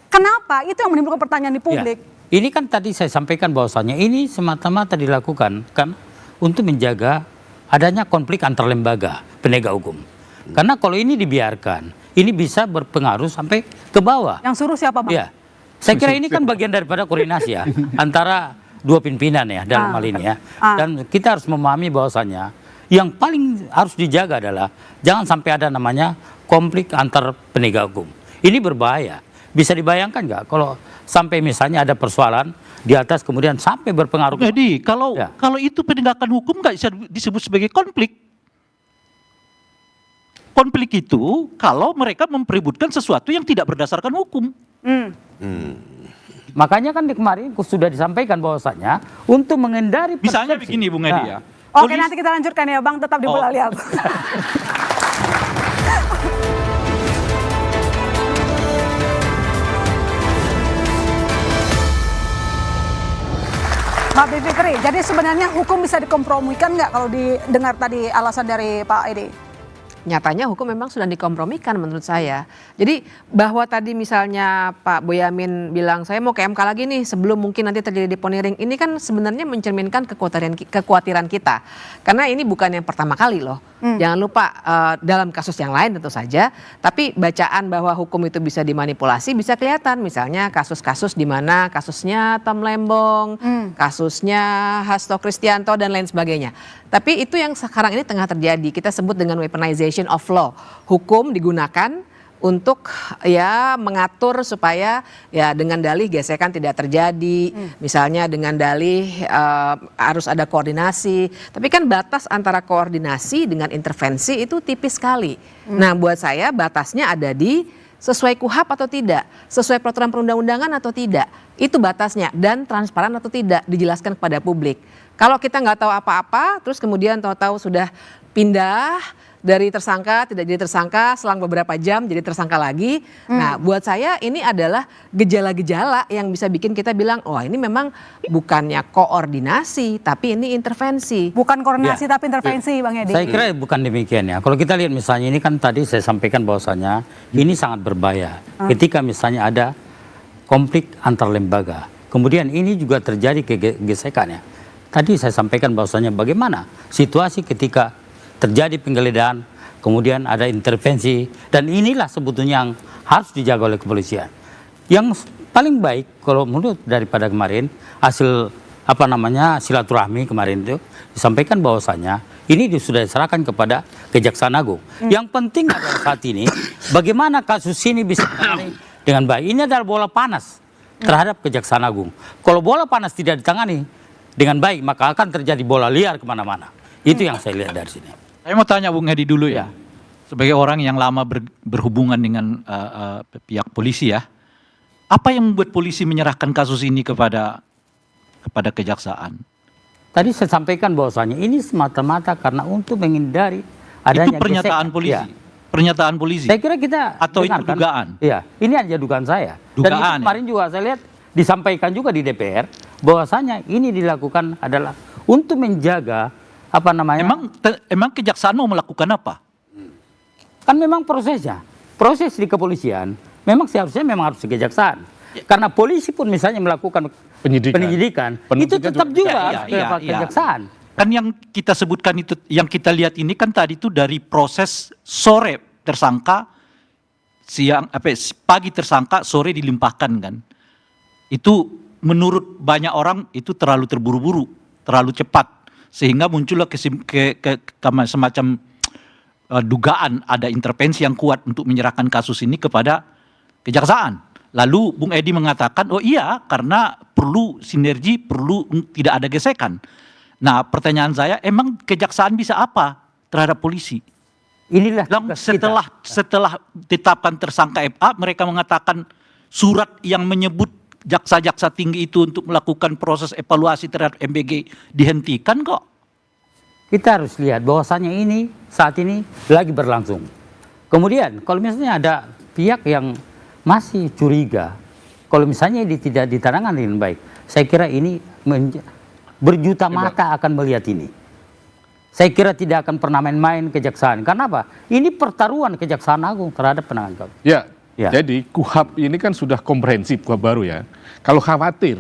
kenapa? Itu yang menimbulkan pertanyaan di publik. Ya. Ini kan tadi saya sampaikan bahwasannya ini semata-mata dilakukan kan untuk menjaga adanya konflik antar lembaga penegak hukum. Karena kalau ini dibiarkan, ini bisa berpengaruh sampai ke bawah. Yang suruh siapa, Bang? Ya, saya kira ini kan bagian daripada koordinasi ya antara dua pimpinan ya dalam hal ini ya. Dan kita harus memahami bahwasannya yang paling harus dijaga adalah jangan sampai ada namanya konflik antar penegak hukum. Ini berbahaya. Bisa dibayangkan nggak kalau sampai misalnya ada persoalan di atas kemudian sampai berpengaruh. Jadi kalau itu penegakan hukum nggak bisa disebut sebagai konflik. Konflik itu kalau mereka memperebutkan sesuatu yang tidak berdasarkan hukum. Makanya kan di kemarin sudah disampaikan bahwasanya untuk menghindari Misalnya persepsi. begini Bung Edi ya. Oke, nanti kita lanjutkan ya, Bang. Tetap di Bola Liar. Mbak Bivitri, jadi sebenarnya hukum bisa dikompromikan nggak kalau didengar tadi alasan dari Pak Edi? Nyatanya hukum memang sudah dikompromikan menurut saya. Jadi bahwa tadi misalnya Pak Boyamin bilang saya mau ke MK lagi nih sebelum mungkin nanti terjadi deponering, ini kan sebenarnya mencerminkan kekhawatiran kita. Karena ini bukan yang pertama kali loh. Jangan lupa dalam kasus yang lain tentu saja, tapi bacaan bahwa hukum itu bisa dimanipulasi bisa kelihatan. Misalnya kasus-kasus di mana kasusnya Tom Lembong, kasusnya Hasto Kristianto dan lain sebagainya. Tapi itu yang sekarang ini tengah terjadi. Kita sebut dengan weaponization of law. Hukum digunakan untuk ya mengatur supaya ya dengan dalih gesekan tidak terjadi. Misalnya dengan dalih harus ada koordinasi. Tapi kan batas antara koordinasi dengan intervensi itu tipis sekali. Nah buat saya batasnya ada di sesuai KUHAP atau tidak, sesuai peraturan perundang-undangan atau tidak. Itu batasnya dan transparan atau tidak dijelaskan kepada publik. Kalau kita nggak tahu apa-apa, terus kemudian tahu-tahu sudah pindah dari tersangka tidak jadi tersangka, selang beberapa jam jadi tersangka lagi. Nah, buat saya ini adalah gejala-gejala yang bisa bikin kita bilang, oh ini memang bukannya koordinasi, tapi ini intervensi. Bukan koordinasi tapi intervensi, Bang Edi. Saya kira bukan demikian ya. Kalau kita lihat misalnya ini kan tadi saya sampaikan bahwasanya ini sangat berbahaya. Ketika misalnya ada konflik antar lembaga, kemudian ini juga terjadi gesekan ya. Tadi saya sampaikan bahwasanya bagaimana situasi ketika terjadi penggeledahan, kemudian ada intervensi, dan inilah sebetulnya yang harus dijaga oleh kepolisian. Yang paling baik kalau menurut daripada kemarin hasil silaturahmi kemarin itu disampaikan bahwasanya ini sudah diserahkan kepada Kejaksaan Agung. Yang penting adalah saat ini bagaimana kasus ini bisa ditangani dengan baik. Ini adalah bola panas terhadap Kejaksaan Agung. Kalau bola panas tidak ditangani dengan baik, maka akan terjadi bola liar kemana-mana. Itu yang saya lihat dari sini. Saya mau tanya Bung Edi dulu ya. Sebagai orang yang lama berhubungan dengan pihak polisi ya. Apa yang membuat polisi menyerahkan kasus ini kepada kejaksaan? Tadi saya sampaikan bahwasanya ini semata-mata karena untuk menghindari adanya itu pernyataan gesekan. polisi. Ya. Pernyataan polisi. Saya kira kita atau itu dengarkan. dugaan. Iya, ini aja dugaan saya. Dan Dugaan, itu kemarin juga saya lihat disampaikan juga di DPR bahwasanya ini dilakukan adalah untuk menjaga Emang kejaksaan mau melakukan apa? Kan memang prosesnya, proses di kepolisian memang seharusnya memang harus di kejaksaan. Karena polisi pun misalnya melakukan penyidikan itu tetap juga harus ke kejaksaan. Kan yang kita sebutkan itu, yang kita lihat ini kan tadi itu dari proses sore tersangka, pagi tersangka, sore dilimpahkan kan. Itu menurut banyak orang itu terlalu terburu-buru, terlalu cepat. Sehingga muncullah semacam dugaan ada intervensi yang kuat untuk menyerahkan kasus ini kepada kejaksaan. Lalu Bung Edi mengatakan, oh iya karena perlu sinergi, perlu tidak ada gesekan. Nah pertanyaan saya, emang kejaksaan bisa apa terhadap polisi? Inilah setelah ditetapkan tersangka FA, mereka mengatakan surat yang menyebut jaksa-jaksa tinggi itu untuk melakukan proses evaluasi terhadap MBG dihentikan kok. Kita harus lihat bahwasannya ini saat ini lagi berlangsung. Kemudian kalau misalnya ada pihak yang masih curiga, kalau misalnya ini tidak ditangani dengan baik, saya kira ini berjuta mata akan melihat ini. Saya kira tidak akan pernah main-main kejaksaan. Karena apa? Ini pertaruhan Kejaksaan Agung terhadap penanganan KPK. Ya, jadi KUHAP ini kan sudah komprehensif, KUHAP baru ya. Kalau khawatir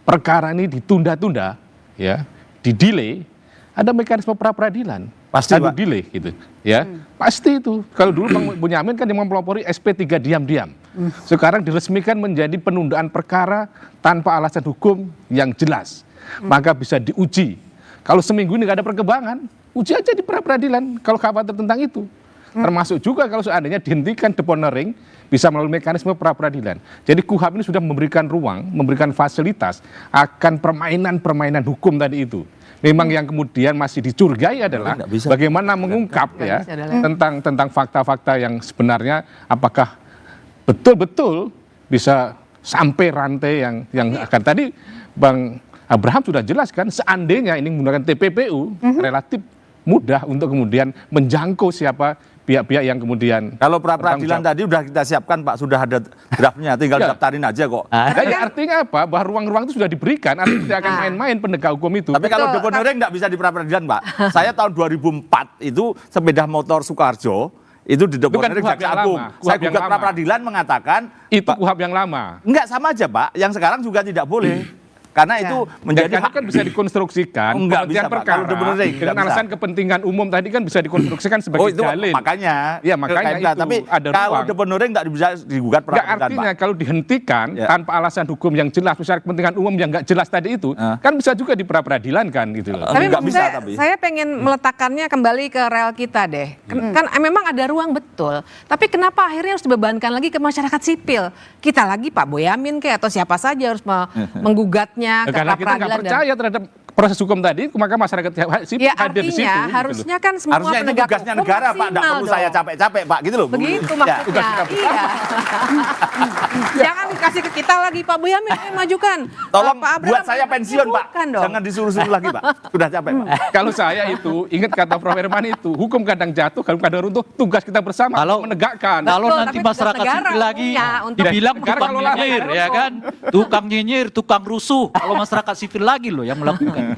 perkara ini ditunda-tunda, ya, di-delay, ada mekanisme pra-peradilan. Pasti, Pak. delay gitu, ya. Pasti itu. Kalau dulu Bang Bonyamin kan yang mempelopori SP3 diam-diam. Sekarang diresmikan menjadi penundaan perkara tanpa alasan hukum yang jelas. Maka bisa diuji. Kalau seminggu ini nggak ada perkembangan, uji aja di pra-peradilan kalau khawatir tentang itu. Termasuk juga kalau seandainya dihentikan deponering, bisa melalui mekanisme pra-peradilan. Jadi KUHAP ini sudah memberikan ruang, memberikan fasilitas akan permainan-permainan hukum tadi itu. Memang yang kemudian masih dicurigai adalah bagaimana mengungkap ya tentang fakta-fakta yang sebenarnya apakah betul-betul bisa sampai rantai yang akan tadi Bang Abraham sudah jelaskan, seandainya ini menggunakan TPPU relatif mudah untuk kemudian menjangkau siapa pihak-pihak yang kemudian. Kalau pra-peradilan tadi udah kita siapkan Pak, sudah ada draftnya, tinggal daftarin aja kok. Jadi artinya apa? Bahwa ruang-ruang itu sudah diberikan, artinya tidak akan main-main penegak hukum itu. Tapi kalau deponering nggak bisa di pra-peradilan Pak. Saya tahun 2004 itu sepeda motor Soekarjo, itu di deponering Jaksa Agung. Saya gugat pra-peradilan mengatakan itu KUHAP yang lama. Enggak, sama aja Pak, yang sekarang juga tidak boleh. Karena itu menjadi kan bisa dikonstruksikan pengertian perkara dengan alasan kepentingan umum tadi kan bisa dikonstruksikan sebagai dalil. Makanya. Ya makanya itu tapi ada kalau ruang. deponering tidak bisa digugat pra-peradilan. Artinya kalau dihentikan tanpa alasan hukum yang jelas, misalnya kepentingan umum yang nggak jelas tadi itu, kan bisa juga di pra-peradilan kan gitu loh. Tapi saya pengen meletakkannya kembali ke rel kita deh. Kan memang ada ruang betul. Tapi kenapa akhirnya harus dibebankan lagi ke masyarakat sipil? Kita lagi Pak Boyamin kayak atau siapa saja harus menggugatnya. Karena kita nggak percaya terhadap proses hukum tadi, maka masyarakat sipil hadir di situ. Harusnya kan semua harusnya itu penegak tugasnya hukum negara Pak, nggak perlu saya capek-capek Pak, gitu loh. Begitu maksudnya. Iya. Jangan dikasih ke kita lagi Pak Boyamin majukan. Tolong Pak Abraham, buat saya pensiun Pak, jangan disuruh-suruh lagi Pak. Sudah capek Pak. Kalau saya itu ingat kata Prof. Herman itu, hukum kadang jatuh, kadang runtuh, tugas kita bersama menegakkan. Kalau nanti masyarakat sipil lagi dibilang tukang nyinyir, ya kan? Tukang nyinyir, tukang rusuh. Kalau masyarakat sipil lagi loh yang melakukan.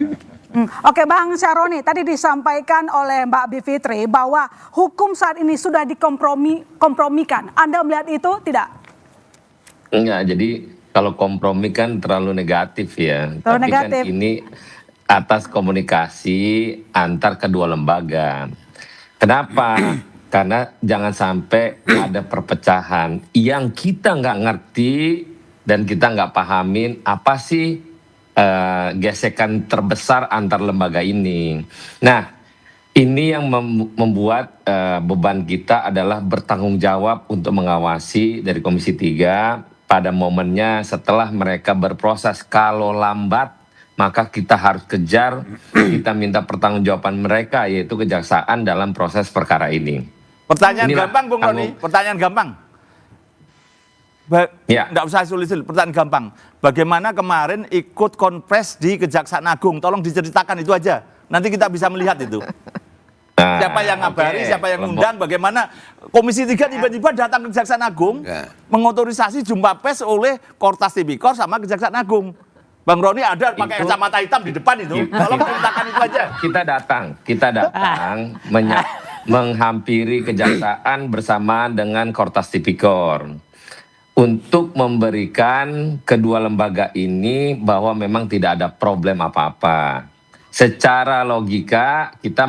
Oke Bang Syaroni, tadi disampaikan oleh Mbak Bivitri bahwa hukum saat ini sudah dikompromikan. Anda melihat itu tidak? Enggak, jadi kalau kompromi kan terlalu negatif ya. Terlalu Tapi negatif. kan ini atas komunikasi antar kedua lembaga. Kenapa? Karena jangan sampai ada perpecahan yang kita nggak ngerti dan kita nggak pahamin apa sih gesekan terbesar antar lembaga ini. Nah, ini yang membuat beban kita adalah bertanggung jawab untuk mengawasi dari Komisi 3 pada momennya setelah mereka berproses. Kalau lambat, maka kita harus kejar, kita minta pertanggungjawaban mereka, yaitu kejaksaan dalam proses perkara ini. Pertanyaan gampang Bung Roni, pertanyaan gampang. Nggak usah sulit-sulit, pertanyaan gampang. Bagaimana kemarin ikut konpres di Kejaksaan Agung? Tolong diceritakan itu aja. Nanti kita bisa melihat itu. Siapa yang ngabari, siapa yang ngundang, bagaimana Komisi 3 tiba-tiba datang ke Kejaksaan Agung, mengotorisasi jumpa pers oleh Kortas Tipikor sama Kejaksaan Agung. Bang Roni ada pakai kacamata hitam di depan itu. Tolong ceritakan itu aja. Kita datang menghampiri kejaksaan bersama dengan Kortas Tipikor untuk memberikan kedua lembaga ini bahwa memang tidak ada problem apa-apa. Secara logika kita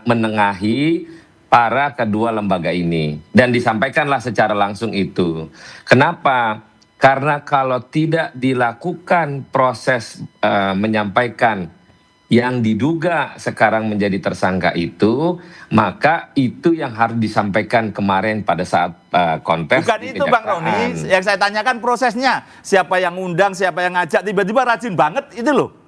menengahi para kedua lembaga ini dan disampaikanlah secara langsung itu. Kenapa? Karena kalau tidak dilakukan proses menyampaikan yang diduga sekarang menjadi tersangka itu, maka itu yang harus disampaikan kemarin pada saat kontes. Bukan itu Bang Roni, yang saya tanyakan prosesnya. Siapa yang undang, siapa yang ngajak, tiba-tiba rajin banget itu loh.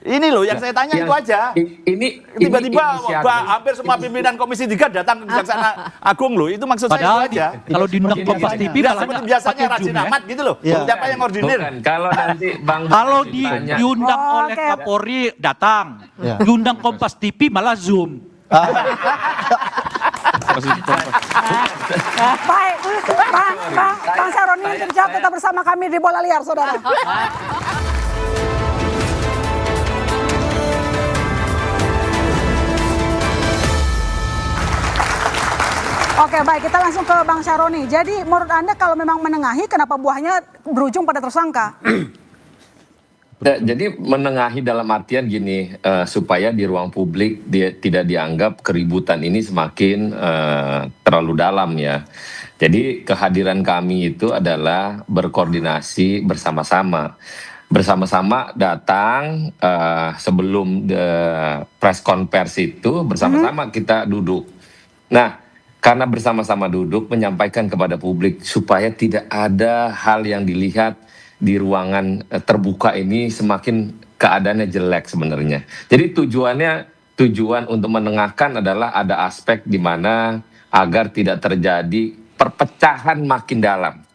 Ini loh yang saya tanya itu aja. Ini tiba-tiba hampir semua pimpinan Komisi 3 datang ke Kejaksaan Agung loh. Itu maksud saya itu aja. Kalau diundang Kompas TV seperti biasanya rajin amat gitu loh. Siapa yang ordinir? Kalau nanti Bang kalau diundang oleh Kapolri datang, diundang Kompas TV malah Zoom. Baik, Bang Syaroni yang terjawab tetap bersama kami di Bola Liar, saudara. Oke, baik, kita langsung ke Bang Syaroni. Jadi menurut Anda kalau memang menengahi, kenapa buahnya berujung pada tersangka? Jadi menengahi dalam artian gini, supaya di ruang publik tidak dianggap keributan ini semakin terlalu dalam ya. Jadi kehadiran kami itu adalah berkoordinasi bersama-sama. Bersama-sama datang sebelum press conference itu bersama-sama kita duduk. Nah, karena bersama-sama duduk menyampaikan kepada publik supaya tidak ada hal yang dilihat di ruangan terbuka ini semakin keadaannya jelek sebenarnya. Jadi tujuan untuk menengahkan adalah ada aspek di mana agar tidak terjadi perpecahan makin dalam.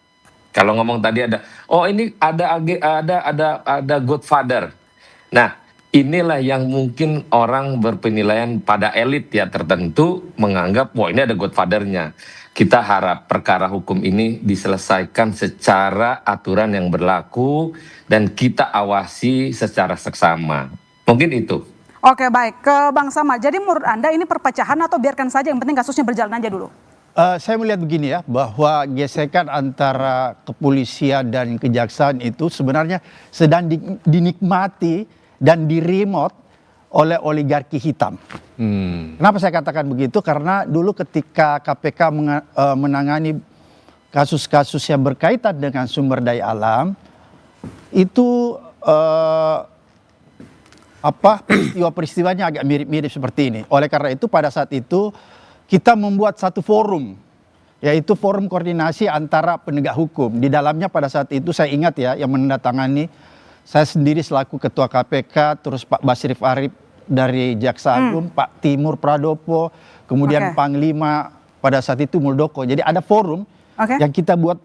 Kalau ngomong tadi ada, oh ini ada Godfather. Nah, inilah yang mungkin orang berpenilaian pada elit ya tertentu menganggap, wah ini ada Godfather-nya. Kita harap perkara hukum ini diselesaikan secara aturan yang berlaku dan kita awasi secara seksama. Mungkin itu. Oke, baik. Ke Bang Samad. Jadi menurut Anda ini perpecahan atau biarkan saja, yang penting kasusnya berjalan aja dulu? Saya melihat begini ya, bahwa gesekan antara kepolisian dan kejaksaan itu sebenarnya sedang dinikmati dan di-remote oleh oligarki hitam. Kenapa saya katakan begitu? Karena dulu ketika KPK menangani kasus-kasus yang berkaitan dengan sumber daya alam, itu peristiwanya agak mirip-mirip seperti ini. Oleh karena itu pada saat itu kita membuat satu forum, yaitu forum koordinasi antara penegak hukum. Di dalamnya pada saat itu saya ingat ya, yang menandatangani saya sendiri selaku Ketua KPK, terus Pak Basrif Arif dari Jaksa Agung, Pak Timur Pradopo, kemudian Panglima pada saat itu Muldoko. Jadi ada forum yang kita buat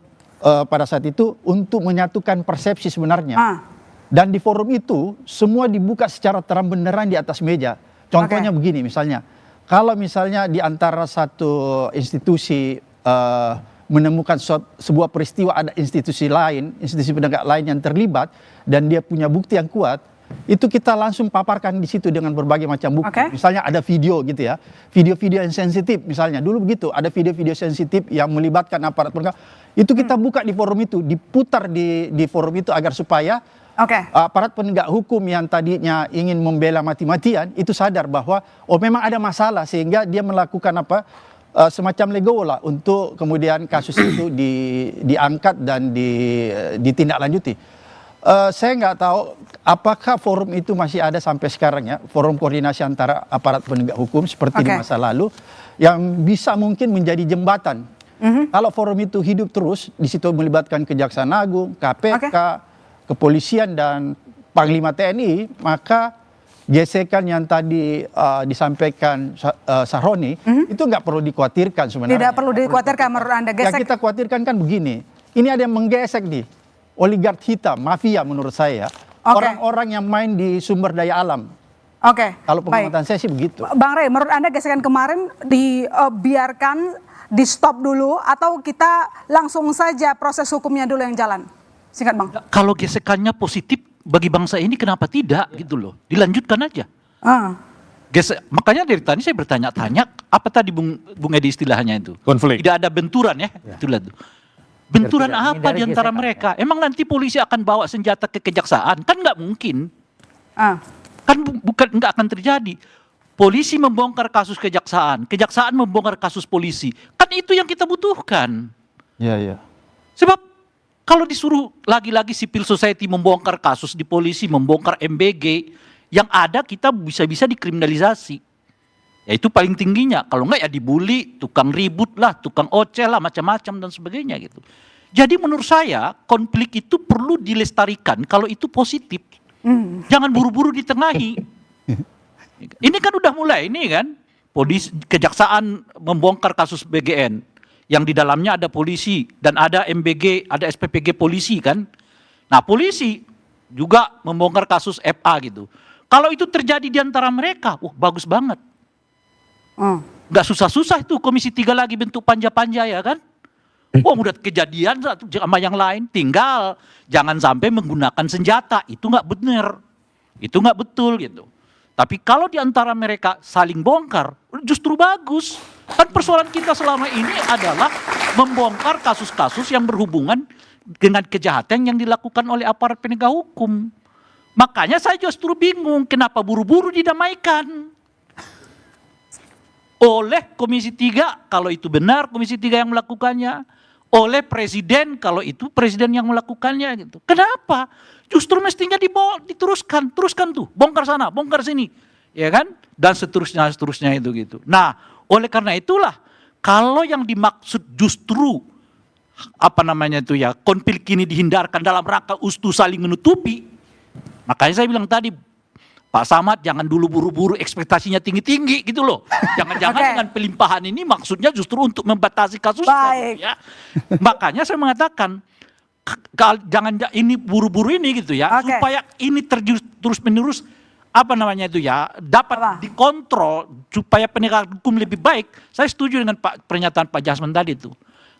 pada saat itu untuk menyatukan persepsi sebenarnya. Dan di forum itu semua dibuka secara terang benderang di atas meja. Contohnya begini misalnya, kalau misalnya di antara satu institusi menemukan sebuah peristiwa ada institusi lain, institusi penegak lain yang terlibat dan dia punya bukti yang kuat, itu kita langsung paparkan di situ dengan berbagai macam bukti. Misalnya ada video gitu ya, video-video yang sensitif misalnya. Dulu begitu, ada video-video sensitif yang melibatkan aparat penegak. Itu kita buka di forum itu, diputar di forum itu agar supaya aparat penegak hukum yang tadinya ingin membela mati-matian itu sadar bahwa oh memang ada masalah sehingga dia melakukan semacam legowo lah untuk kemudian kasus itu diangkat dan ditindaklanjuti. Saya nggak tahu apakah forum itu masih ada sampai sekarang ya, forum koordinasi antara aparat penegak hukum seperti di masa lalu yang bisa mungkin menjadi jembatan. Kalau forum itu hidup terus, di situ melibatkan Kejaksaan Agung, KPK, kepolisian dan Panglima TNI, maka gesekan yang tadi disampaikan Syaroni itu nggak perlu dikhawatirkan sebenarnya. Tidak perlu dikhawatirkan menurut Anda. Yang kita khawatirkan kan begini, ini ada yang menggesek nih, oligark hitam, mafia menurut saya, orang-orang yang main di sumber daya alam. Kalau pengamatan saya sih begitu. Bang Rey, menurut Anda gesekan kemarin dibiarkan, di stop dulu, atau kita langsung saja proses hukumnya dulu yang jalan? Singkat Bang. Kalau gesekannya positif bagi bangsa ini kenapa tidak gitu loh, dilanjutkan aja. Makanya dari tadi saya bertanya-tanya apa tadi Bung Edi istilahnya itu, konflik, tidak ada benturan ya. Itulah tuh benturan apa di antara mereka. Emang nanti polisi akan bawa senjata ke kejaksaan? Kan nggak mungkin. Kan nggak akan terjadi. Polisi membongkar kasus kejaksaan, kejaksaan membongkar kasus polisi, kan itu yang kita butuhkan. Sebab kalau disuruh lagi-lagi civil society membongkar kasus di polisi, membongkar MBG, yang ada kita bisa-bisa dikriminalisasi. Ya itu paling tingginya. Kalau enggak ya dibully, tukang ribut lah, tukang oceh lah, macam-macam dan sebagainya gitu. Jadi menurut saya konflik itu perlu dilestarikan kalau itu positif. Jangan buru-buru ditengahi. Ini kan udah mulai ini kan. Polisi, kejaksaan membongkar kasus BGN. Yang di dalamnya ada polisi dan ada MBG, ada SPPG polisi kan. Nah polisi juga membongkar kasus FA gitu. Kalau itu terjadi di antara mereka, bagus banget. Gak susah-susah itu Komisi 3 lagi bentuk panja-panja ya kan. Udah kejadian satu sama yang lain, tinggal jangan sampai menggunakan senjata, itu gak benar. Itu gak betul gitu. Tapi kalau di antara mereka saling bongkar, justru bagus. Kan persoalan kita selama ini adalah membongkar kasus-kasus yang berhubungan dengan kejahatan yang dilakukan oleh aparat penegak hukum. Makanya saya justru bingung kenapa buru-buru didamaikan oleh Komisi 3 kalau itu benar Komisi 3 yang melakukannya, oleh Presiden kalau itu Presiden yang melakukannya gitu. Kenapa? Justru mestinya diteruskan tuh, bongkar sana, bongkar sini, ya kan? Dan seterusnya itu gitu. Nah, oleh karena itulah kalau yang dimaksud justru konflik ini dihindarkan dalam rangka untuk saling menutupi, makanya saya bilang tadi, Pak Samad jangan dulu buru-buru ekspektasinya tinggi-tinggi gitu loh. Jangan-jangan dengan pelimpahan ini maksudnya justru untuk membatasi kasusnya. Ya. Makanya saya mengatakan jangan ini buru-buru ini gitu ya, supaya ini terus-menerus dapat dikontrol supaya penegakan hukum lebih baik. Saya setuju dengan pernyataan Pak Jasman tadi itu.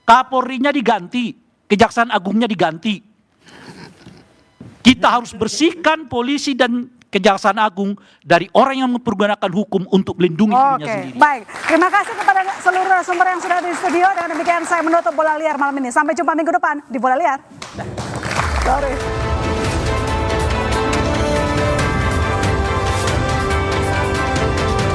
Kapolrinya diganti, Kejaksaan Agungnya diganti. Kita harus bersihkan polisi dan Kejaksaan Agung dari orang yang mempergunakan hukum untuk melindungi dirinya sendiri. Baik, terima kasih kepada seluruh sumber yang sudah di studio. Dengan demikian saya menutup Bola Liar malam ini. Sampai jumpa minggu depan di Bola Liar. Sorry.